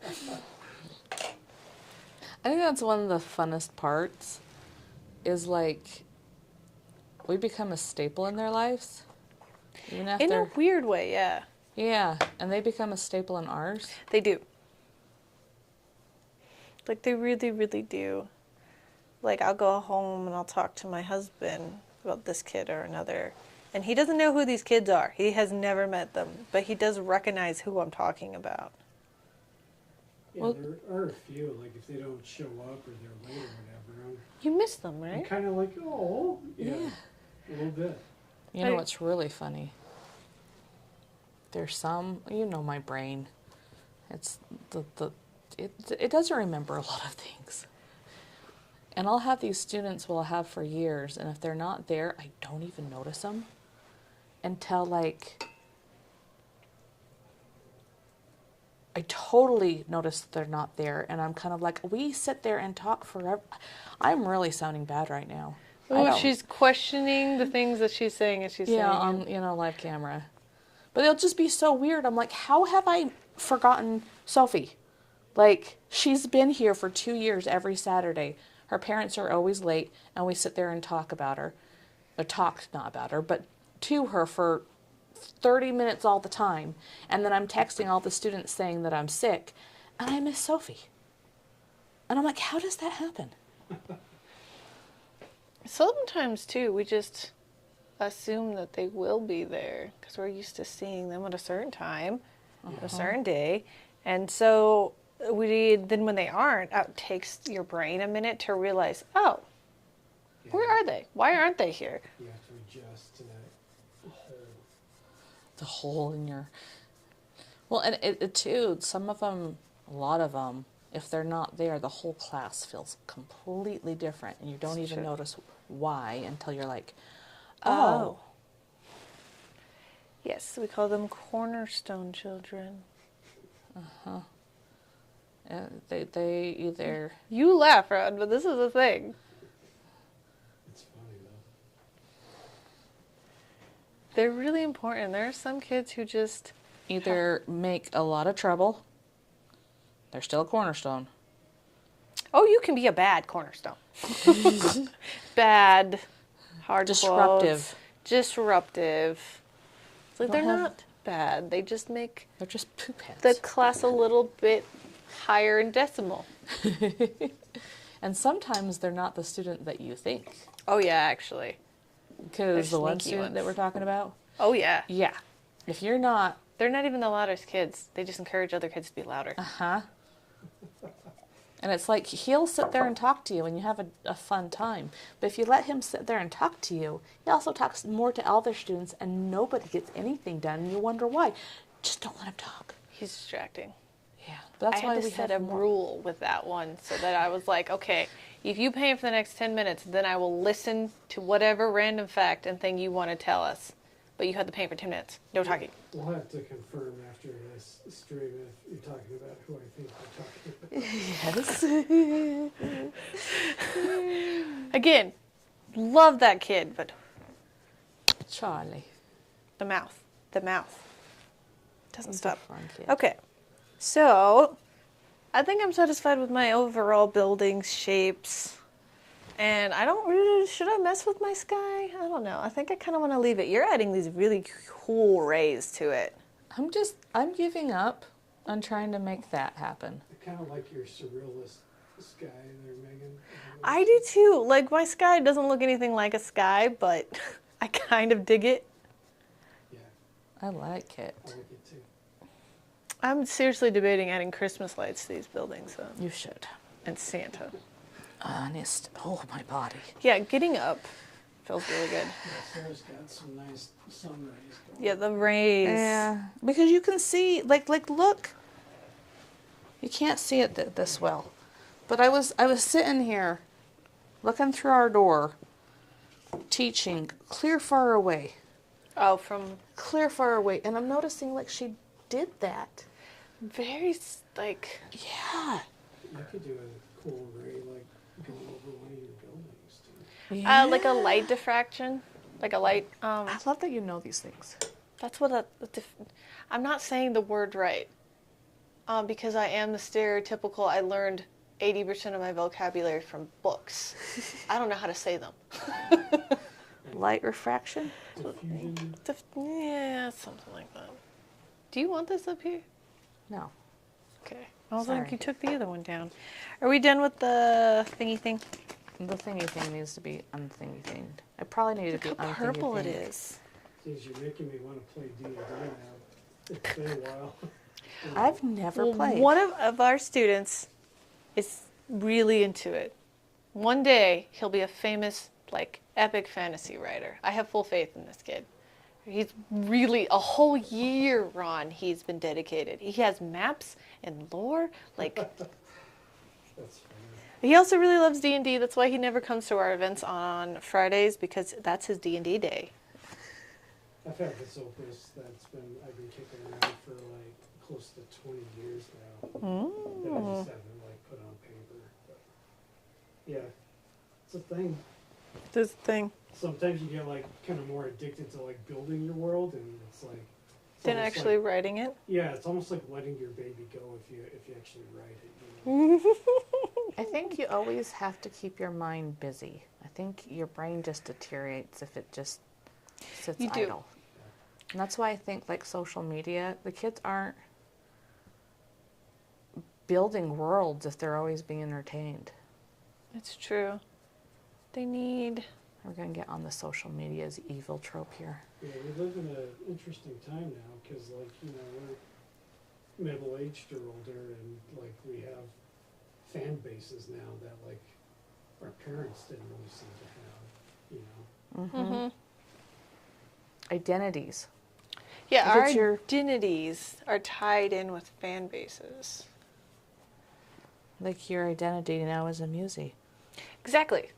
think that's one of the funnest parts, is like, we become a staple in their lives. Even after, In a weird way, yeah. Yeah, and they become a staple in ours. They do. Like, they really, really do. Like, I'll go home and I'll talk to my husband about this kid or another. And he doesn't know who these kids are. He has never met them. But he does recognize who I'm talking about. Yeah, Well, there are a few, like if they don't show up or they're late or whatever, You miss them, I'm right? kind of like, oh, yeah, a little bit. You know what's really funny? There's some, you know, my brain. It's it doesn't remember a lot of things. And I'll have these students who I'll have for years, and if they're not there, I don't even notice them until like I totally notice they're not there, and I'm kind of like, we sit there and talk forever. I'm really sounding bad right now. Oh, she's questioning the things that she's saying as she's saying. Yeah, on live camera. But it'll just be so weird. I'm like, how have I forgotten Sophie? Like, she's been here for 2 years every Saturday. Her parents are always late, and we sit there and talk about her. Or talk, not about her, but to her for 30 minutes all the time. And then I'm texting all the students saying that I'm sick, and I miss Sophie. And I'm like, how does that happen? Sometimes, too, we just assume that they will be there because we're used to seeing them at a certain time, a certain day. And so then when they aren't, it takes your brain a minute to realize, oh, where are they? Why aren't they here? You have to adjust to that hole. The hole in your... Well, and it too, some of them, a lot of them, if they're not there, the whole class feels completely different, and you don't even notice why until you're like, oh. Yes, we call them cornerstone children. They either... You laugh, Rod, but this is a thing. It's funny though. They're really important. There are some kids who just... either make a lot of trouble, they're still a cornerstone. Oh, you can be a bad cornerstone. Bad, hard Disruptive. quotes, disruptive. It's like they're not bad. They just make They're just poop heads. the class a little bit higher in decimal. And sometimes they're not the student that you think. Oh yeah, actually. Because They're the one sneaky student that ones. we're talking about, Oh yeah. yeah. If you're not, They're not even the loudest kids. They just encourage other kids to be louder. uh-huh. And it's like he'll sit there and talk to you and you have a fun time. But if you let him sit there and talk to you, he also talks more to other students and nobody gets anything done. And you wonder why. Just don't let him talk. He's distracting. Yeah. But that's I why had to we set have a more. rule with that one so that I was like, okay, if you pay for the next 10 minutes, then I will listen to whatever random fact and thing you want to tell us. But you have to pay for 10 minutes. No talking. We'll have to confirm after this stream if you're talking about who I think you're talking about. Yes. Again, love that kid, but Charlie. the mouth. Doesn't He's a stop. fun kid. Okay, so I think I'm satisfied with my overall building shapes. And I don't really, should I mess with my sky? I don't know. I think I kind of want to leave it. You're adding these really cool rays to it. I'm giving up on trying to make that happen. I kind of like your surrealist sky there, Megan. I do too. Like, my sky doesn't look anything like a sky, but I kind of dig it. Yeah, I like it. I like it too. I'm seriously debating adding Christmas lights to these buildings, though. You should. And Santa. Honest. Oh, my body. Yeah, getting up feels really good. Yeah, Sarah's got some nice sun rays going. Yeah, the rays. Yeah, because you can see, like, look. You can't see it this well, but I was sitting here, looking through our door, teaching clear far away, Oh, from and I'm noticing like she did that. very, like, Yeah. You could do a cool ray like going over one of your buildings too. like a light diffraction. Like a light, I love that you know these things. that's what I'm not saying the word right. Because I am the stereotypical, I learned 80% of my vocabulary from books. I don't know how to say them. Light refraction. Diffusion. Yeah, something like that. Do you want this up here? No. Okay. I was Sorry. like, you took the other one down. Are we done with the thingy thing? The thingy thing needs to be unthingy thinged. I probably need Look to be how unthingy purple it thinged. is. Geez, you're making me want to play D&D now. It's been a while. I've never Well, played. one of our students is really into it. One day, he'll be a famous, like, epic fantasy writer. I have full faith in this kid. He's really, a whole year, Ron, he's been dedicated. He has maps and lore, like... That's funny. He also really loves D&D. That's why he never comes to our events on Fridays, because that's his D&D day. I've had this opus I've been kicking around for like close to 20 years now. That I just haven't like put on paper. But yeah, it's a thing. This thing. Sometimes you get like kind of more addicted to like building your world, and it's like Than almost actually like, writing it. yeah, it's almost like letting your baby go if you actually write it. You know? I think you always have to keep your mind busy. I think your brain just deteriorates if it just sits You do. idle. And that's why I think like social media, the kids aren't building worlds if they're always being entertained. It's true. They need... We're going to get on the social media's evil trope here. Yeah, we live in an interesting time now because, like, you know, we're middle-aged or older, and like we have fan bases now that like our parents didn't really seem to have. You know, Identities. Yeah, If our it's your- identities are tied in with fan bases. Like your identity now is a musee. Exactly.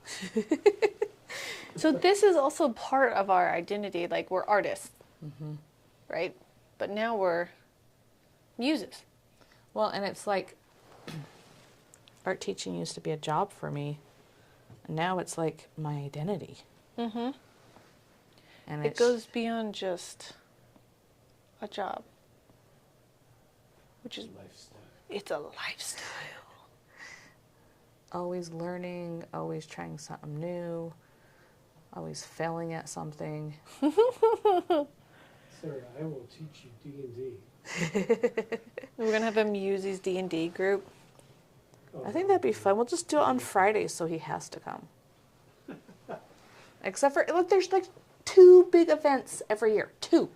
So this is also part of our identity. Like, we're artists, right? But now we're muses. Well, and it's like art teaching used to be a job for me. And now it's like my identity. Mm-hmm. And It goes beyond just a job, which is, lifestyle. it's a lifestyle. always learning, always trying something new, always failing at something. So 23rd, I will teach you D&D. We're going to have a Muse's D&D group. Oh, I think that'd be fun. We'll just do it on Fridays so he has to come. Except for, look, there's like 2 big events every year. 2.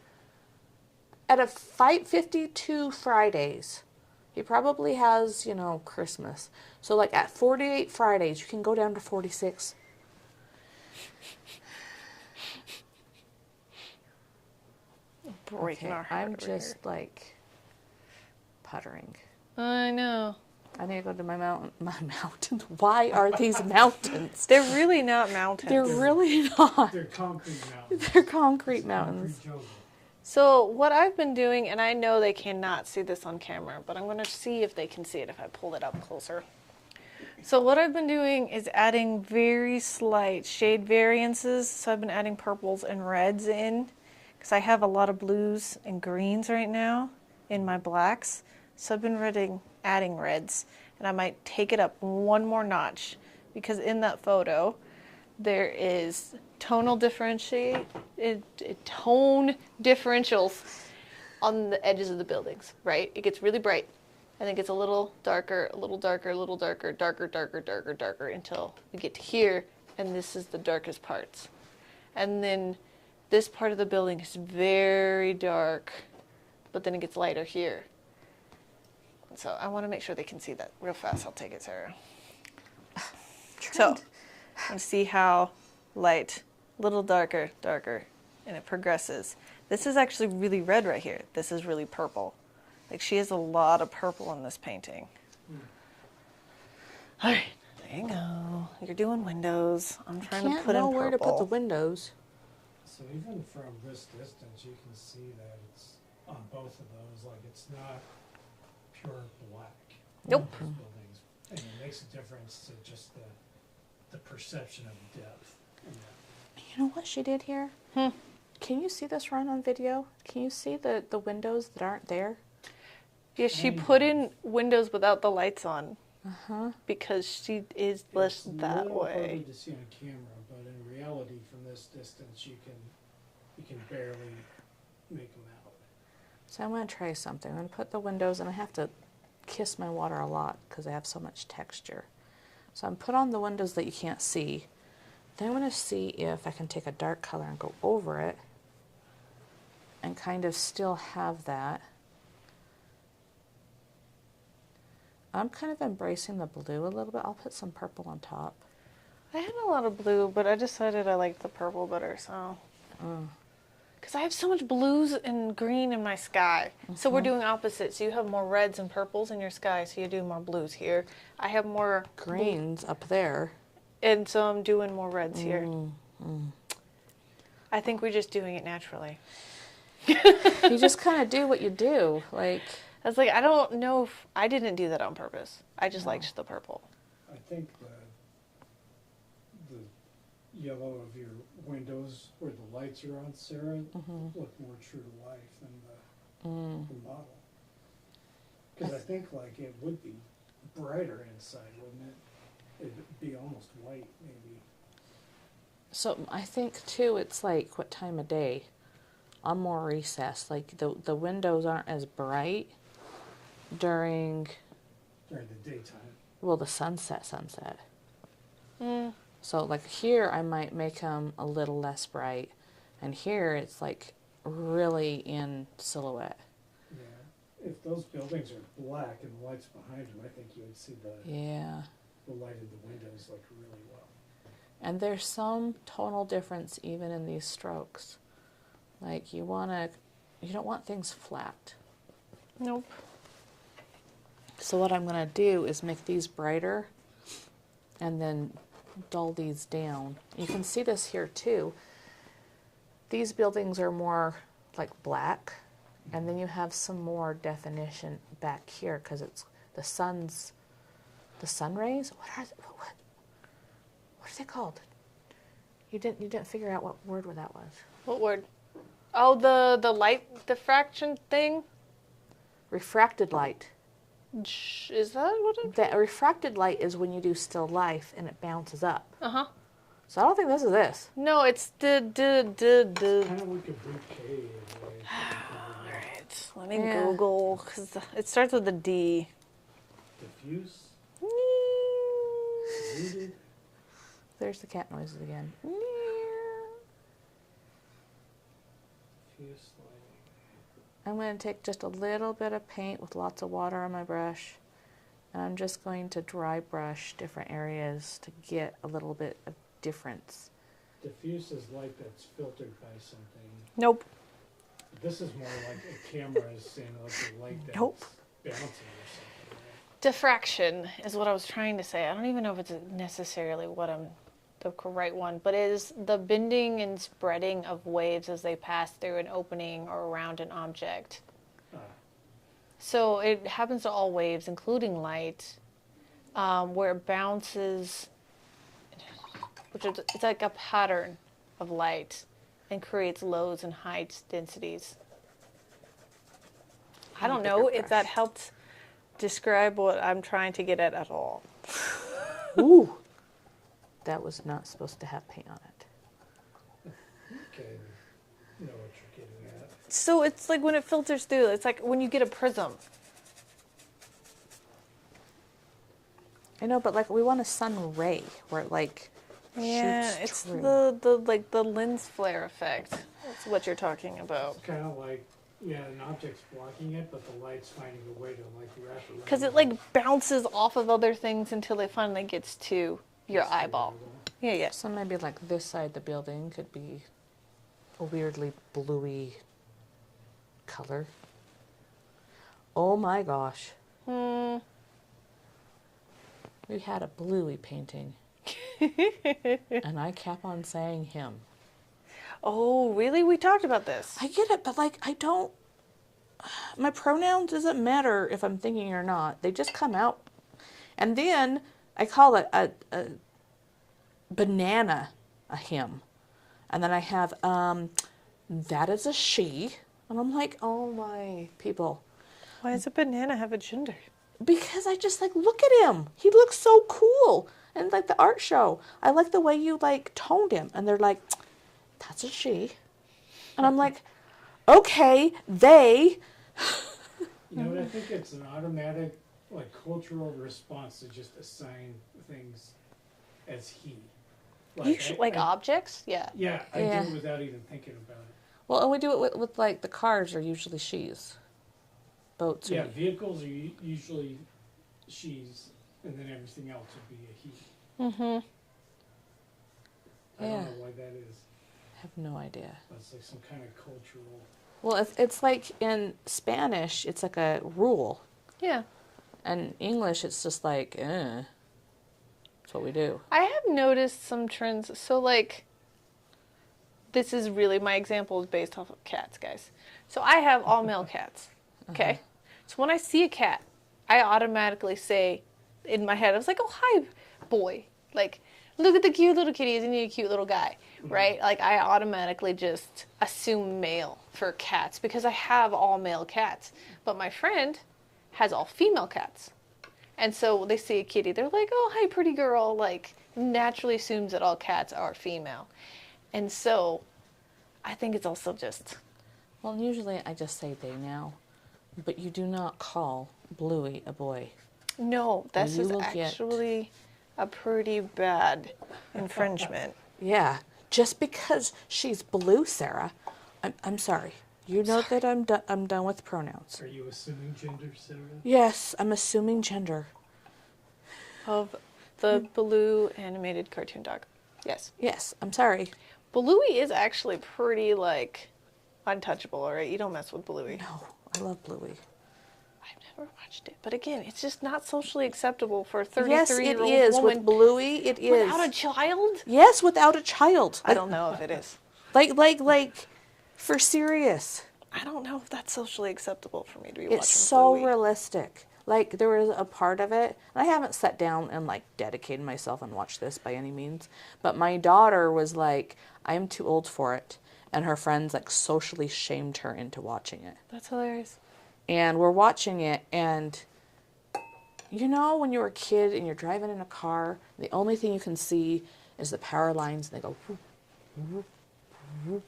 At a Fight 52 Fridays, he probably has, you know, Christmas. So like at 48 Fridays, you can go down to 46. Breaking Okay, our heart I'm over just like puttering. here. I know. I need to go to my mountains. Why are these mountains? They're really not mountains. They're really not. They're concrete mountains. They're concrete It's a mountains. concrete jungle. So what I've been doing, and I know they cannot see this on camera, but I'm going to see if they can see it if I pull it up closer. So what I've been doing is adding very slight shade variances. So I've been adding purples and reds in because I have a lot of blues and greens right now in my blacks. So I've been adding reds, and I might take it up one more notch because in that photo there is tone differentials on the edges of the buildings, right? It gets really bright, and it gets a little darker, a little darker, a little darker, darker, darker, darker, darker, until we get to here, and this is the darkest parts. And then this part of the building is very dark, but then it gets lighter here. So I want to make sure they can see that real fast. I'll take it, Sarah. So I want to see how light, a little darker, darker, and it progresses. This is actually really red right here. This is really purple. Like she has a lot of purple in this painting. All right, there you go. You're doing windows. I'm trying to put in know purple. where to put the windows. So even from this distance, you can see that it's on both of those, like it's not pure black. Nope. Those buildings, and it makes a difference to just the perception of depth. in that. You know what she did here? Can you see this run on video? Can you see the windows that aren't there? Yeah, she put in windows without the lights on Uh-huh. because she is less It's a that little harder way. to see on camera, but in reality, from this distance, you can barely make them out. So I'm going to try something. I'm going to put the windows, and I have to kiss my water a lot because I have so much texture. So I'm put on the windows that you can't see. Then I'm going to see if I can take a dark color and go over it and kind of still have that. I'm kind of embracing the blue a little bit. I'll put some purple on top. I had a lot of blue, but I decided I liked the purple better, so. Because I have so much blues and green in my sky. So we're doing opposites. So you have more reds and purples in your sky, so you do more blues here. I have more Greens up there. and so I'm doing more reds here. I think we're just doing it naturally. You just kind of do what you do. Like, I was like, I don't know if I didn't do that on purpose. I just liked the purple. I think the yellow of your windows where the lights are on, Sarah, look more true to life than the model. Because I think like it would be brighter inside, wouldn't it? It'd be almost white, maybe. so I think too, it's like what time of day. I'm more recessed. Like the windows aren't as bright during, During the daytime. well, the sunset. So like here I might make them a little less bright, and here it's like really in silhouette. Yeah. If those buildings are black and the lights behind them, I think you would see Yeah. the light in the windows like really well. And there's some tonal difference even in these strokes. Like you don't want things flat. Nope. So what I'm going to do is make these brighter and then dull these down. You can see this here too. These buildings are more like black, and then you have some more definition back here because it's the sun rays. What are they called? You didn't figure out what word that was. What word? Oh, the light diffraction thing? Refracted light. Is that what it? The refracted light is when you do still life and it bounces up. Uh-huh. So I don't think this is this. No, it's Kind of like a bouquet in a way. All right, let me Yeah. Google, because it starts with a D. Diffuse, rooted, There's the cat noises again. diffuse lighting. I'm going to take just a little bit of paint with lots of water on my brush, and I'm just going to dry brush different areas to get a little bit of difference. Diffuse is light that's filtered by something. Nope. This is more like a camera is seeing like the light that's Nope. bouncing or something. Right? Diffraction is what I was trying to say. I don't even know if it's necessarily what I'm the right one, but it is the bending and spreading of waves as they pass through an opening or around an object. So it happens to all waves, including light, where it bounces, it's like a pattern of light and creates lows and heights, densities. I don't know if that helped describe what I'm trying to get at all. Ooh, that was not supposed to have paint on it. Okay, I know what you're getting at. So it's like when it filters through, it's like when you get a prism. I know, but like we want a sun ray where it like Yeah, shoots it's through. the lens flare effect. That's what you're talking about. It's kind of like, yeah, an object's blocking it, but the light's finding a way to like wrap around. Because it like bounces off of other things until it finally gets to your eyeball. Yeah, yeah. So maybe like this side of the building could be a weirdly bluey color. Oh my gosh. We had a bluey painting. And I kept on saying him. Oh, really? We talked about this. I get it, but like I don't. My pronouns doesn't matter if I'm thinking or not. They just come out. And then I call it a banana a him. And then I have that is a she. And I'm like, oh my people. Why does a banana have a gender? Because I just like look at him. He looks so cool. And like the art show. I like the way you like toned him. And they're like, that's a she. And I'm like, okay, they. You know what? I think it's an automatic, like, cultural response to just assign things as he. Like objects? Yeah. Yeah, I Yeah. do it without even thinking about it. Well, and we do it with like the cars are usually she's. Boats Yeah, are. vehicles are usually she's, and then everything else would be a he. Mm-hmm. I Yeah. don't know why that is. I have no idea. That's like some kind of cultural. Well, it's like in Spanish, it's like a rule. Yeah. And English, it's just like, That's what we do. I have noticed some trends. So, like, this is really my example is based off of cats, guys. So, I have all male cats. Okay? So, when I see a cat, I automatically say in my head, I was like, oh, hi, boy. Like, look at the cute little kitty. Isn't he a cute little guy? Right? Like, I automatically just assume male for cats because I have all male cats. But my friend has all female cats. And so they see a kitty, they're like, oh, hi, pretty girl. Like, naturally assumes that all cats are female. And so I think it's also just. Well, usually I just say they now. But you do not call Bluey a boy. No, this you is will get- actually a pretty bad infringement. Yeah. Just because she's blue, Sarah. I'm sorry. You know that I'm done with pronouns. Are you assuming gender, Sarah? Yes, I'm assuming gender. Of the blue animated cartoon dog. Yes. Yes, I'm sorry. Bluey is actually pretty, like, untouchable, all right? You don't mess with Bluey. No, I love Bluey. I've never watched it. But again, it's just not socially acceptable for a 33-year-old Yes, it is. woman With Bluey, it is. without a child? Yes, without a child. I don't know if it is. Like, for serious. I don't know if that's socially acceptable for me to be watching It's so Bluey. realistic. Like, there was a part of it, and I haven't sat down and, like, dedicated myself and watched this by any means, but my daughter was like, I'm too old for it, and her friends, like, socially shamed her into watching it. That's hilarious. And we're watching it, and you know when you were a kid and you're driving in a car, the only thing you can see is the power lines, and they go whoop, whoop, whoop.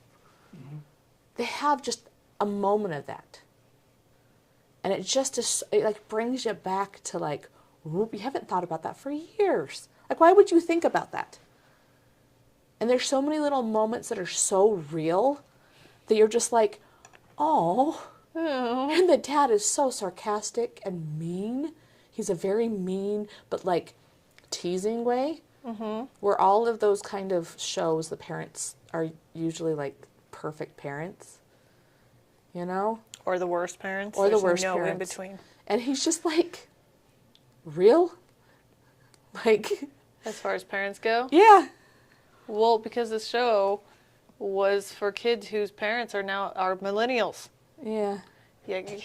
They have just a moment of that. And it just is, it like brings you back to like, whoop, you haven't thought about that for years. Like, why would you think about that? And there's so many little moments that are so real that you're just like, oh. And the dad is so sarcastic and mean. He's a very mean, but like teasing way. Where all of those kind of shows, the parents are usually like perfect parents. You know? Or the worst parents. Or the There's worst no parents. in between. And he's just like, real? Like, As far as parents go? yeah. Well, because the show was for kids whose parents are millennials. Yeah. Yeah. Is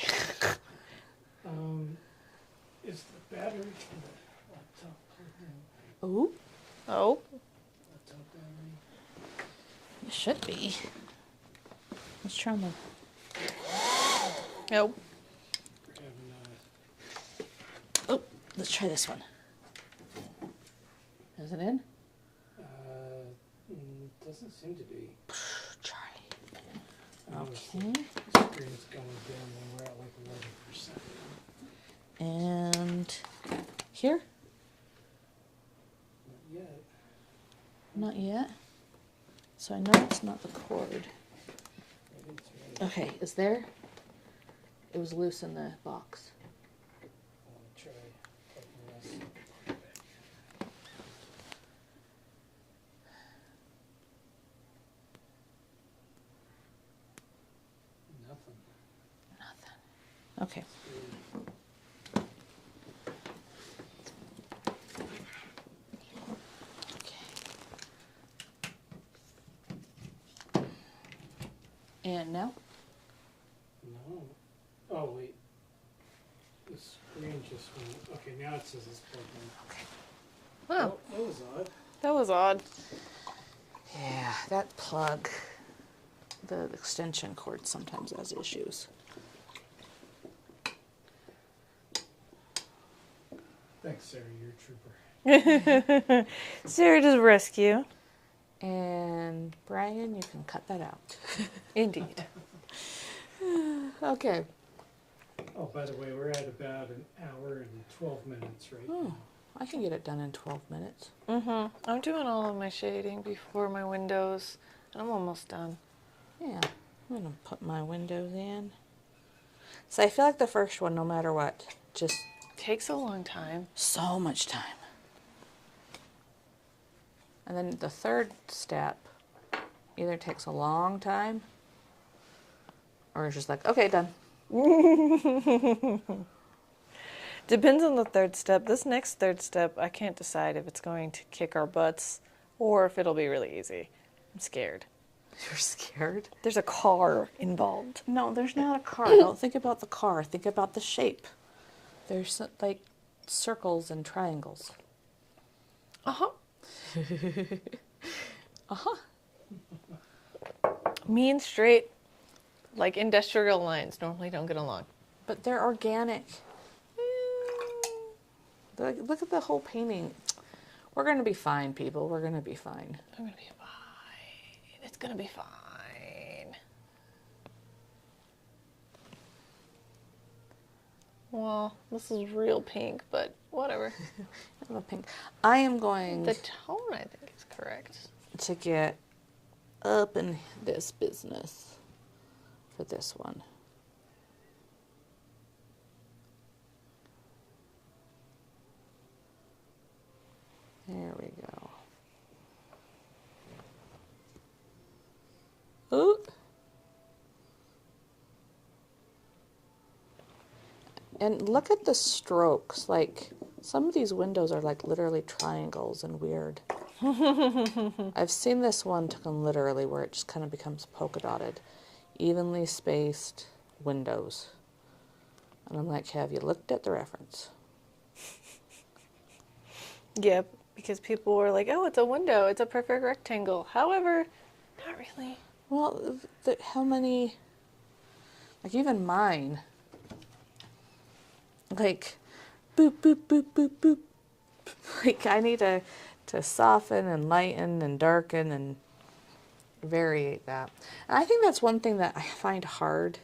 the battery for the laptop plugged in? Ooh, Oh. Laptop battery? it should be. Let's try the... Nope. We're having, Oh, let's try this one. Is it in? doesn't seem to be. Try. I noticed Okay. the screen's going down when we're at like 11%. And here? Not yet. Not yet. So I know it's not the cord. Right, it's right. Okay, is there? It was loose in the box. I want to try plugging this. Nothing. Nothing. Okay. Okay. And now? No. Oh, wait. The screen just went. Okay, now it says it's plugged in. Okay. Oh, That was odd. that was odd. Yeah, that plug, the extension cord sometimes has issues. Thanks, Sarah. You're a trooper. Sarah does rescue. And Brian, you can cut that out. Indeed. Okay. Oh, by the way, we're at about an hour and 12 minutes right Oh, now. I can get it done in 12 minutes. I'm doing all of my shading before my windows, and I'm almost done. Yeah, I'm gonna put my windows in. So I feel like the first one, no matter what, just Takes a long time. so much time. And then the third step either takes a long time or it's just like, okay, done. Depends on the third step. This next third step, I can't decide if it's going to kick our butts or if it'll be really easy. I'm scared. You're scared? There's a car involved. No, there's not a car. Don't think about the car. Think about the shape. There's like circles and triangles. Uh-huh. Uh-huh. Me and straight, like industrial lines, normally don't get along. But they're organic. Look at the whole painting. We're going to be fine, people. We're going to be fine. I'm gonna be fine. It's gonna be fine. Well, this is real pink, but whatever. I have a pink. I am going The tone, I think, is correct. to get up in this business for this one. There we go. Ooh. And look at the strokes. Like, some of these windows are like literally triangles and weird. I've seen this one taken literally where it just kind of becomes polka dotted, evenly spaced windows. And I'm like, have you looked at the reference? Yep, because people were like, oh, it's a window, it's a perfect rectangle. However, not really. Well, how many, like even mine, like, boop, boop, boop, boop, boop. Like, I need to soften and lighten and darken and variate that. And I think that's one thing that I find hard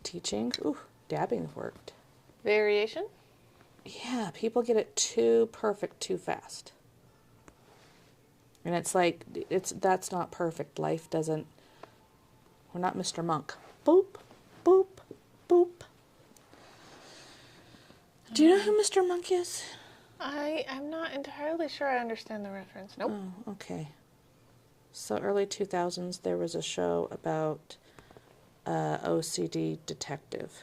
teaching. Ooh, dabbing worked. Variation? Yeah, people get it too perfect too fast. And it's like, that's not perfect. Life doesn't, we're not Mr. Monk. Boop, boop, boop. Do you know who Mr. Monk is? I'm not entirely sure I understand the reference. Nope. Oh, okay. So early 2000s, there was a show about OCD detective.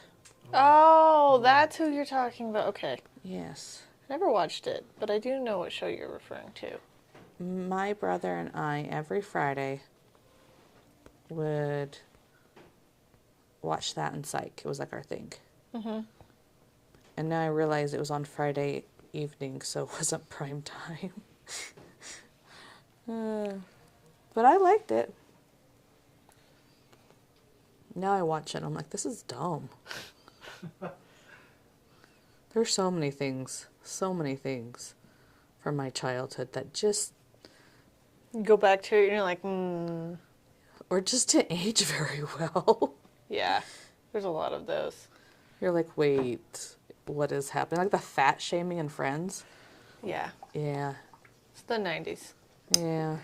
Oh, that's who you're talking about. Okay. Yes. Never watched it, but I do know what show you're referring to. My brother and I, every Friday, would watch that in Psych. It was like our thing. Mm-hmm. And now I realize it was on Friday evening, so it wasn't prime time. But I liked it. Now I watch it and I'm like, this is dumb. There's so many things from my childhood that just, You go back to it and you're like, or just didn't age very well. yeah. There's a lot of those. You're like, wait, what is happening? Like the fat shaming in Friends. Yeah. Yeah. It's the 90s. Yeah.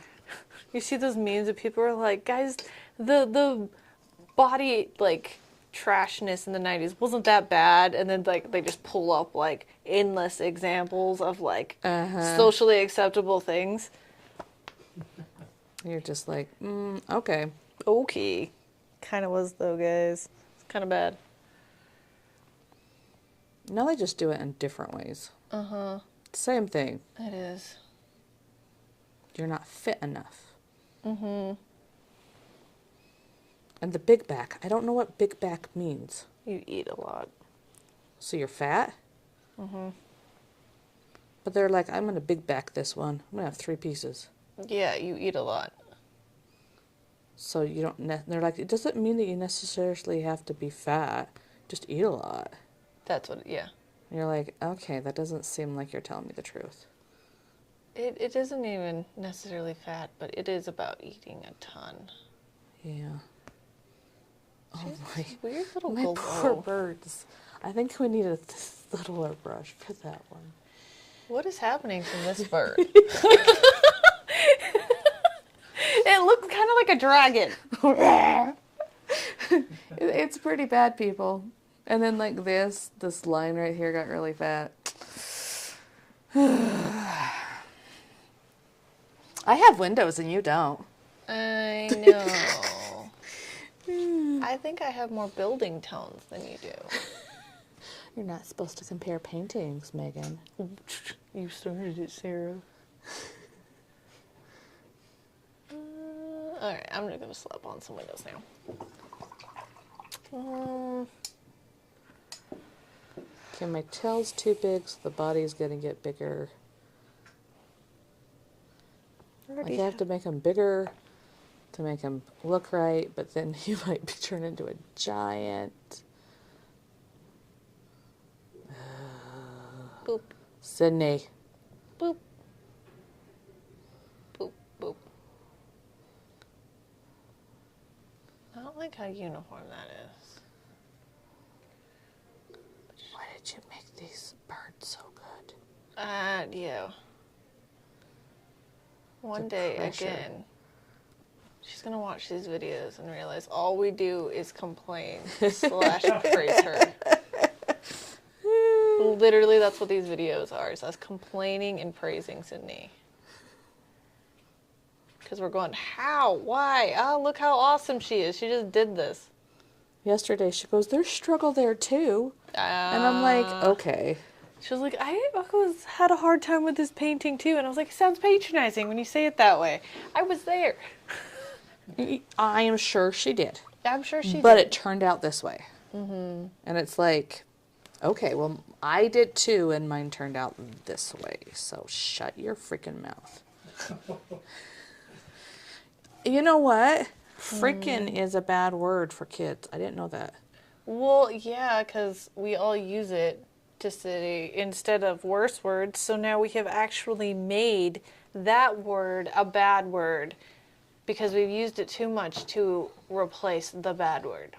You see those memes of people are like, guys, the body, like, trashness in the 90s wasn't that bad. And then, like, they just pull up, like, endless examples of, like, socially acceptable things. You're just like, okay. Okay. Kind of was, though, guys. It's kind of bad. Now they just do it in different ways. Uh-huh. Same thing. It is. You're not fit enough. Mm-hmm. And the big back. I don't know what big back means. You eat a lot. So you're fat? Mm-hmm. But they're like, I'm going to big back this one. I'm going to have 3 pieces. Yeah, you eat a lot. So you don't, they're like, it doesn't mean that you necessarily have to be fat. Just eat a lot. That's what, yeah. And you're like, okay, that doesn't seem like you're telling me the truth. It isn't even necessarily fat, but it is about eating a ton. Yeah. Oh She's my, weird little my gold poor bowl. birds. I think we need a littler brush for that one. What is happening to this bird? It looks kind of like a dragon. It's pretty bad, people. And then like this line right here got really fat. I have windows and you don't. I know. I think I have more building tones than you do. You're not supposed to compare paintings, Megan. You started it, Sarah. Alright, I'm gonna go slap on some windows now. Okay, my tail's too big, so the body's gonna get bigger. Like, I have to make him bigger to make him look right, but then he might be turned into a giant. Boop, Sydney. boop. Boop, boop. I don't like how uniform that is. Why did you make these birds so good? Yeah. One The day, pressure. again, she's gonna watch these videos and realize all we do is complain / praise her. Literally, that's what these videos are, is us complaining and praising Sydney. Because we're going, how? Why? Oh, look how awesome she is. She just did this. Yesterday, she goes, there's struggle there too. And I'm like, okay. She was like, I had a hard time with this painting too. And I was like, it sounds patronizing when you say it that way. I was there. I am sure she did. I'm sure she But did. it turned out this way. Mm-hmm. And it's like, okay, well, I did too, and mine turned out this way. So shut your freaking mouth. You know what? Freaking is a bad word for kids. I didn't know that. Well, yeah, because we all use it to say instead of worse words. So now we have actually made that word a bad word because we've used it too much to replace the bad word.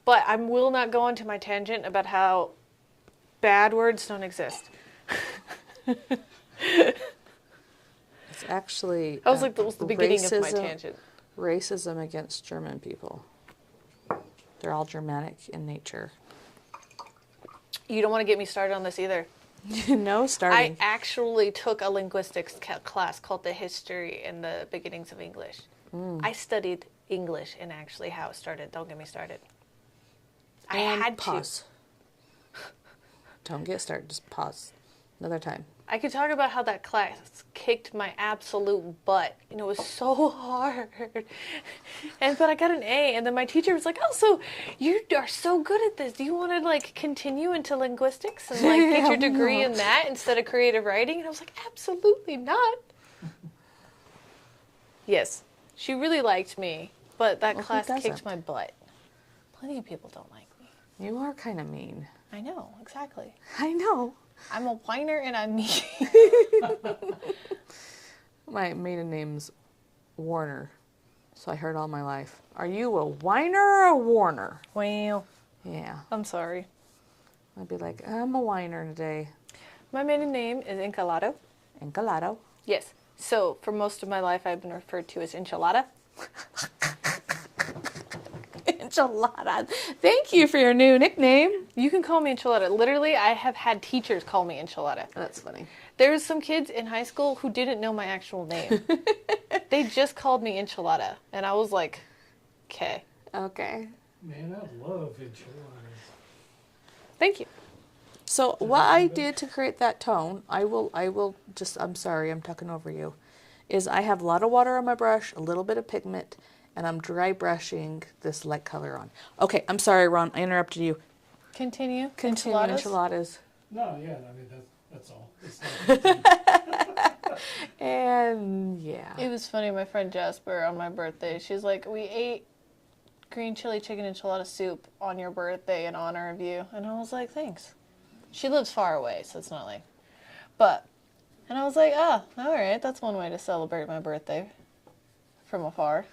But I will not go into my tangent about how bad words don't exist. It's actually That was like that was the beginning of my racism- tangent. Racism against German people. They're all Germanic in nature. You don't want to get me started on this either. No I starting. actually took a linguistics class called the History and the Beginnings of English. I studied English and actually how it started. Don't get me started. I And had pause. Don't get started. Just pause. Another time. I could talk about how that class kicked my absolute butt. And it was so hard. But I got an A. And then my teacher was like, oh, so you are so good at this. Do you want to, like, continue into linguistics and, like, get your degree in that instead of creative writing? And I was like, absolutely not. Yes. She really liked me. But that Well, who class kicked doesn't? my butt. Plenty of people don't like me. You are kind of mean. I know, exactly. I know. I'm a whiner and I'm mean. My maiden name's Warner. So I heard all my life. Are you a whiner or a Warner? Well, Yeah. I'm sorry. I'd be like, I'm a whiner today. My maiden name is Encalado. Enchilado. Yes. So for most of my life, I've been referred to as Enchilada. Enchilada. Thank you for your new nickname. You can call me Enchilada. Literally, I have had teachers call me Enchilada. That's funny. There's some kids in high school who didn't know my actual name. They just called me Enchilada. And I was like, okay. Okay. Man, I love enchiladas. Thank you. So what I did to create that tone, I will just, I'm sorry, I'm talking over you, is I have a lot of water on my brush, a little bit of pigment, and I'm dry brushing this light color on. Okay, I'm sorry, Ron, I interrupted you. Continue. Continue enchiladas. No, yeah, I mean, that's all. It's not And yeah. It was funny. My friend Jasper on my birthday, she's like, we ate green chili chicken enchilada soup on your birthday in honor of you. And I was like, thanks. She lives far away, so it's not like, and I was like, all right, that's one way to celebrate my birthday from afar.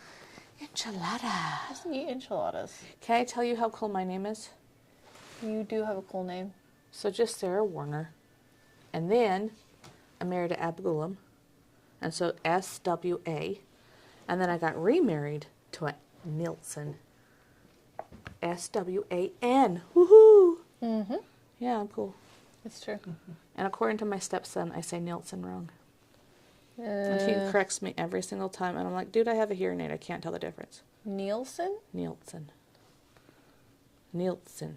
Enchilada. Just eat enchiladas. Can I tell you how cool my name is? You do have a cool name. So just Sarah Warner. And then I married to Abgulum. And so S-W-A. And then I got remarried to a Nilsson. S-W-A-N. Woohoo! Mm-hmm. Yeah, I'm cool. It's true. And according to my stepson, I say Nilsson wrong. And he corrects me every single time. And I'm like, dude, I have a hearing aid. I can't tell the difference. Nielsen? Nielsen. Nielsen.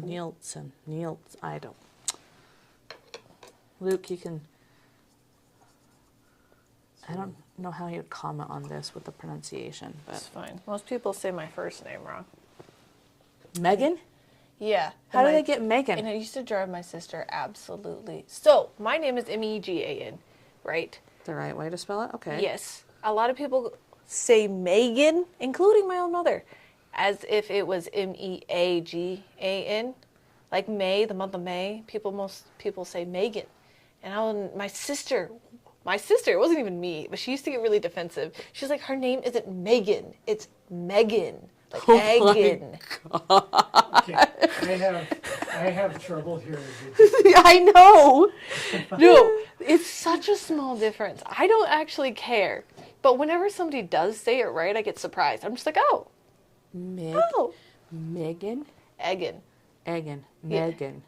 Nielsen. Nielsen. I don't. Luke, you can... I don't know how you'd comment on this with the pronunciation, It's but... fine. Most people say my first name wrong. Megan? Yeah. How and did my- they get Megan? And it used to drive my sister absolutely. So, my name is Megan, right? The right way to spell it? Okay. Yes. A lot of people say Megan, including my own mother, as if it was Meagan. Like May, the month of May. Most people say Megan. And my sister, it wasn't even me, but she used to get really defensive. She's like, her name isn't Megan, it's Megan. Like Egan. Okay, I have trouble hearing you. I know! No, it's such a small difference. I don't actually care. But whenever somebody does say it right, I get surprised. I'm just like, oh, Megan? Egan. Egan. Yeah. Megan.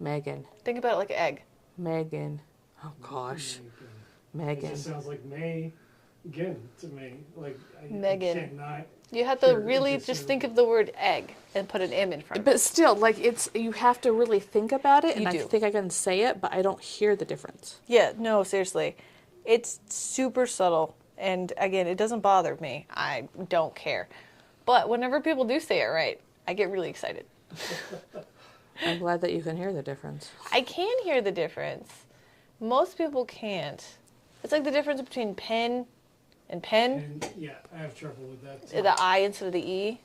Megan. Think about it like an egg. Megan. Oh, gosh. It Megan. just sounds like May again to me. Like I Megan. cannot. You have to Sure, really it's just a- think of the word egg and put an M in front of it. But still, like, you have to really think about it, and You I do. think I can say it, but I don't hear the difference. Yeah, no, seriously. It's super subtle. And again, it doesn't bother me. I don't care. But whenever people do say it right, I get really excited. I'm glad that you can hear the difference. I can hear the difference. Most people can't. It's like the difference between pen and pen. And yeah, I have trouble with that. Too. The I instead of the E.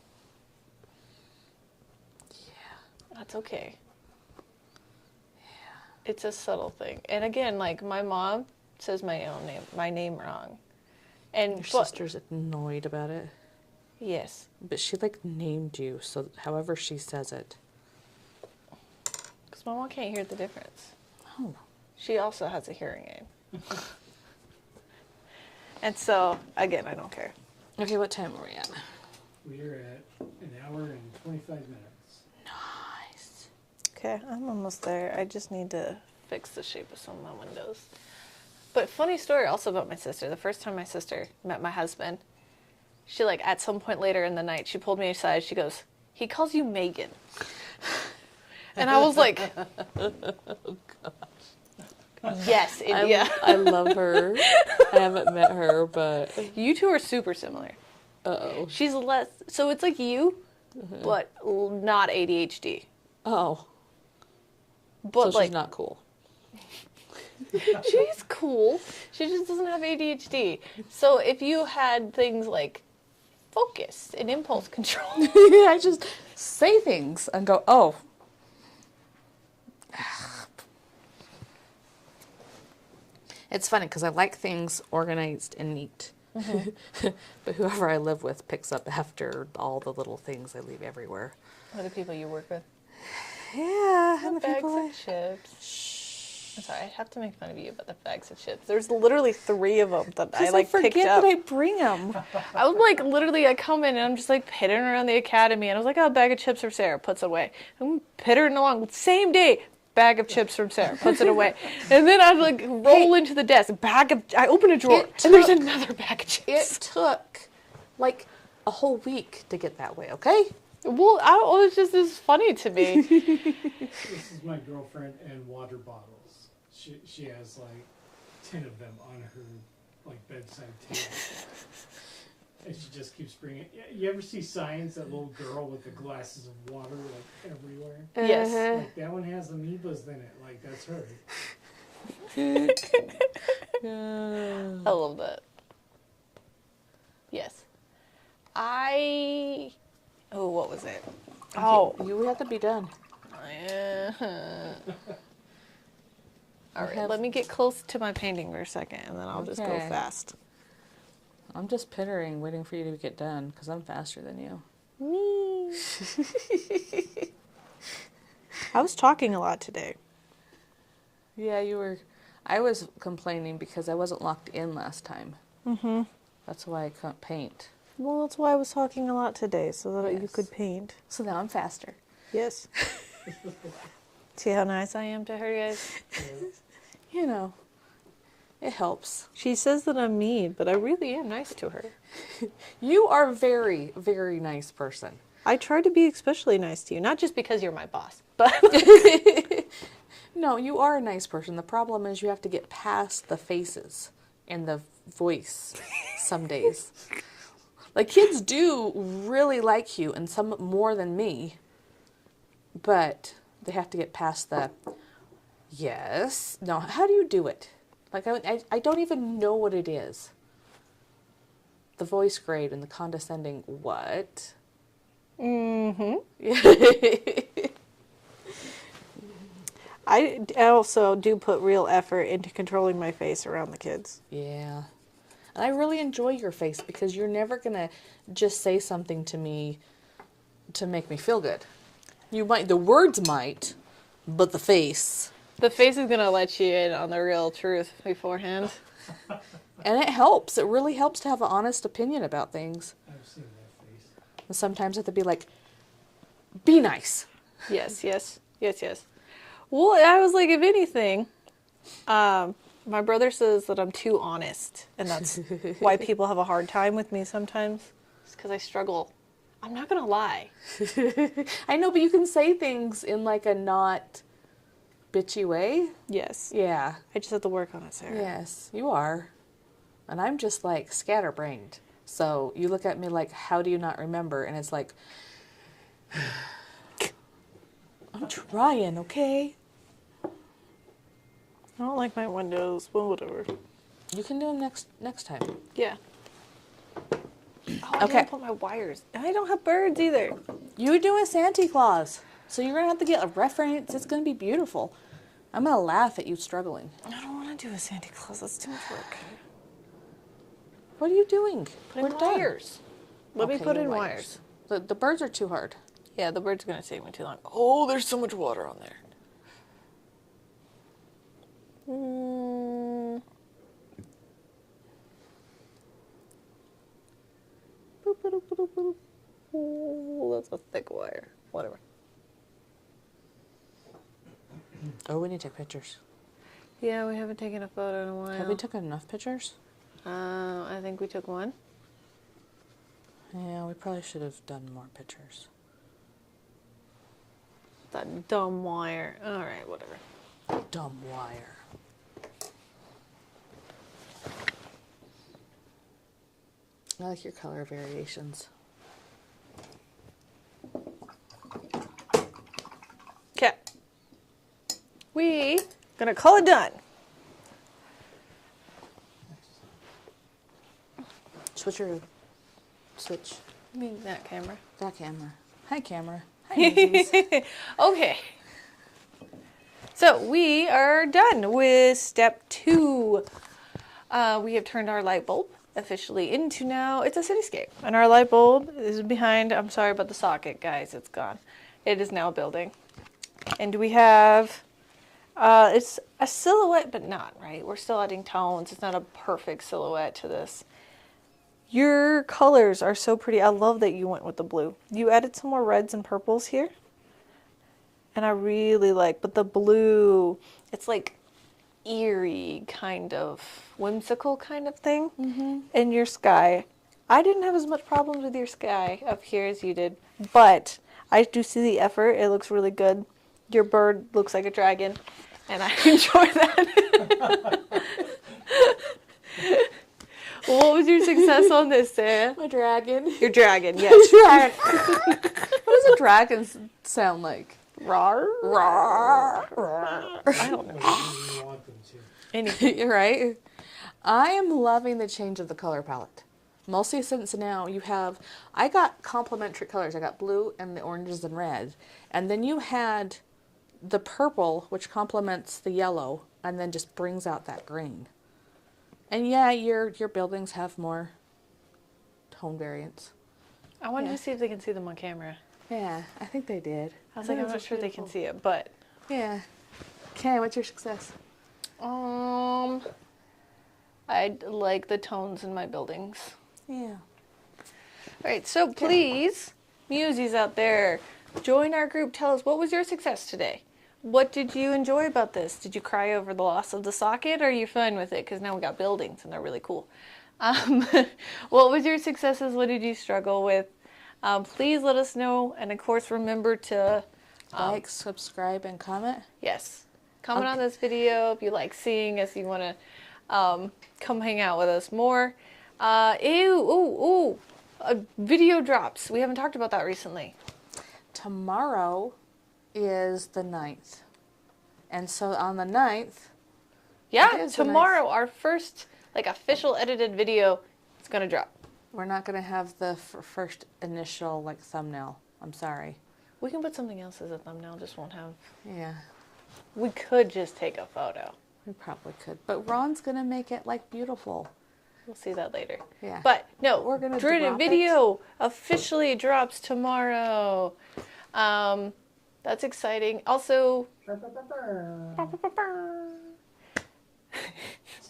Yeah. That's okay. Yeah. It's a subtle thing. And again, like my mom says my name wrong. And Your sister's annoyed about it. yes, But she, like, named you, so however she says it. because my mom can't hear the difference. Oh. She also has a hearing aid. And so, again, I don't care. Okay, what time are we at? We're at an hour and 25 minutes. Nice. Okay, I'm almost there. I just need to fix the shape of some of my windows. But funny story also about my sister. The first time my sister met my husband, she, like, at some point later in the night, she pulled me aside. She goes, "He calls you Megan." And I was like, yes, India. I love her. I haven't met her, but... You two are super similar. Uh-oh. She's less, so it's like you, but not ADHD. Oh. But So like, she's not cool. she's cool. She just doesn't have ADHD. So if you had things like focus and impulse control. I just say things and go, oh. It's funny because I like things organized and neat. But whoever I live with picks up after all the little things I leave everywhere. What are the people you work with? Yeah, and the Bags people of chips. I'm sorry, I have to make fun of you about the bags of chips. There's literally 3 of them that I like forget picked up. that I bring them. I was like, literally, I come in and I'm just like pittering around the academy, and I was like, "Oh, a bag of chips for Sarah," puts it away. I'm pittering along, same day, bag of chips from Sarah, puts it away. And then I like roll into the desk, I open a drawer, and there's another bag of chips. It took like a whole week to get that way, okay? Well, it's just is funny to me. This is my girlfriend and water bottles. She has like 10 of them on her like bedside table. And she just keeps bringing. You ever see Science, that little girl with the glasses of water like everywhere? Yes. Like that one has amoebas in it. Like that's her. I love that. Yes. Oh, what was it? Oh. You have to be done. All right, let me get close to my painting for a second, and then I'll just go Okay. fast. I'm just pittering, waiting for you to get done, because I'm faster than you. I was talking a lot today. Yeah, you were. I was complaining because I wasn't locked in last time. Mm-hmm. That's why I couldn't paint. Well, that's why I was talking a lot today, so that you Yes. could paint. So now I'm faster. Yes. See how nice I am to her, guys? You know, it helps. She says that I'm mean, but I really am nice to her. You are a very, very nice person. I try to be especially nice to you, not just because you're my boss, but No, you are a nice person. The problem is you have to get past the faces and the voice some days. Like, kids do really like you, and some more than me, but they have to get past the, yes, no, how do you do it? Like, I don't even know what it is. The voice grade and the condescending, what? I also do put real effort into controlling my face around the kids. Yeah. And I really enjoy your face because you're never going to just say something to me to make me feel good. You might, the words might, but the face. The face is going to let you in on the real truth beforehand. And it helps. It really helps to have an honest opinion about things. I've seen that face. And sometimes I have to be like, be nice. Yes. Well, I was like, if anything, my brother says that I'm too honest, and that's why people have a hard time with me sometimes. It's because I struggle. I'm not going to lie. I know, but you can say things in like a not bitchy way. Yes. Yeah. I just have to work on it, Sarah. Yes, you are. And I'm just like scatterbrained. So you look at me like, how do you not remember? And it's like, I'm trying, okay? I don't like my windows, but whatever. You can do them next time. Yeah. Oh, I Okay. didn't put my wires. I don't have birds either. You're doing Santa Claus. So you're going to have to get a reference. It's going to be beautiful. I'm going to laugh at you struggling. I don't want to do a Santa Claus. That's too much work. What are you doing? Put We're in done. wires. Let me Okay, put your in wires. The birds are too hard. Yeah, the bird's going to take me too long. Oh, there's so much water on there. Mm. Boop, boop, boop, boop, boop. Oh, that's a thick wire. Whatever. Oh, we need to take pictures. Yeah, we haven't taken a photo in a while. Have we taken enough pictures? I think we took one. Yeah, we probably should have done more pictures. That dumb wire. All right, whatever. Dumb wire. I like your color variations. Okay. We gonna call it done. Switch. I mean that camera. That camera. Hi, camera. Hi, Newsies. Okay. So we are done with step 2. We have turned our light bulb officially into now. It's a cityscape. And our light bulb is behind. I'm sorry about the socket, guys. It's gone. It is now building. And we have, it's a silhouette, but not, right? We're still adding tones. It's not a perfect silhouette to this. Your colors are so pretty. I love that you went with the blue. You added some more reds and purples here. And I really like, but the blue, it's like eerie kind of, whimsical kind of thing. Mm-hmm. And your sky. I didn't have as much problems with your sky up here as you did. But I do see the effort. It looks really good. Your bird looks like a dragon. And I enjoy that. What was your success on this, Sarah? My dragon. Your dragon, yes. Dragon. What does a dragon sound like? Rawr. Rawr. I don't know. Whatever you want them to. Anything. You're right. I am loving the change of the color palette. Mostly since now I got complementary colors. I got blue and the oranges and red. And then you had the purple, which complements the yellow, and then just brings out that green. And yeah, your buildings have more tone variants. I wanted to see if they can see them on camera. Yeah, I think they did. I was like, I'm not sure they can see it, but Yeah. Okay, what's your success? I like the tones in my buildings. Yeah. All right, so please, Musies out there, join our group. Tell us, what was your success today? What did you enjoy about this? Did you cry over the loss of the socket, or are you fine with it? Because now we got buildings, and they're really cool. What was your successes? What did you struggle with? Please let us know. And, of course, remember to... Like, subscribe, and comment. Yes. Comment on this video if you like seeing us. You want to come hang out with us more. Video drops. We haven't talked about that recently. Tomorrow is the 9th. And so on the 9th... It Yeah, is the tomorrow our first official edited video is going to drop. We're not going to have the first initial thumbnail. I'm sorry. We can put something else as a thumbnail, just won't have... Yeah, We could just take a photo. we probably could. But Ron's going to make it beautiful. We'll see that later. Yeah. But no, We're gonna Dreaded drop video officially drops tomorrow. That's exciting. Also, It's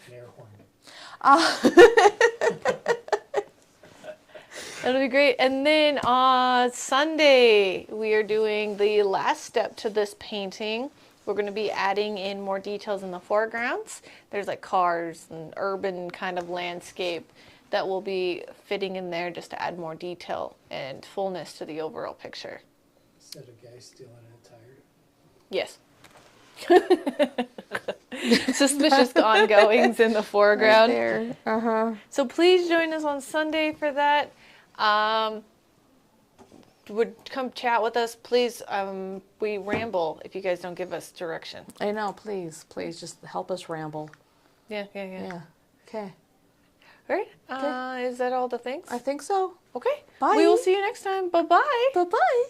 an air horn. that'll be great. And then on Sunday, we are doing the last step to this painting. We're going to be adding in more details in the foregrounds. There's cars and urban kind of landscape that will be fitting in there just to add more detail and fullness to the overall picture. Instead of guys stealing a tire. Yes. Suspicious ongoings in the foreground. Right there. So please join us on Sunday for that. Would come chat with us, please. We ramble if you guys don't give us direction. I know, please just help us ramble. Yeah. Yeah. Okay. All right. Is that all the things? I think so. Okay. Bye. We will see you next time. Bye-bye. Bye-bye.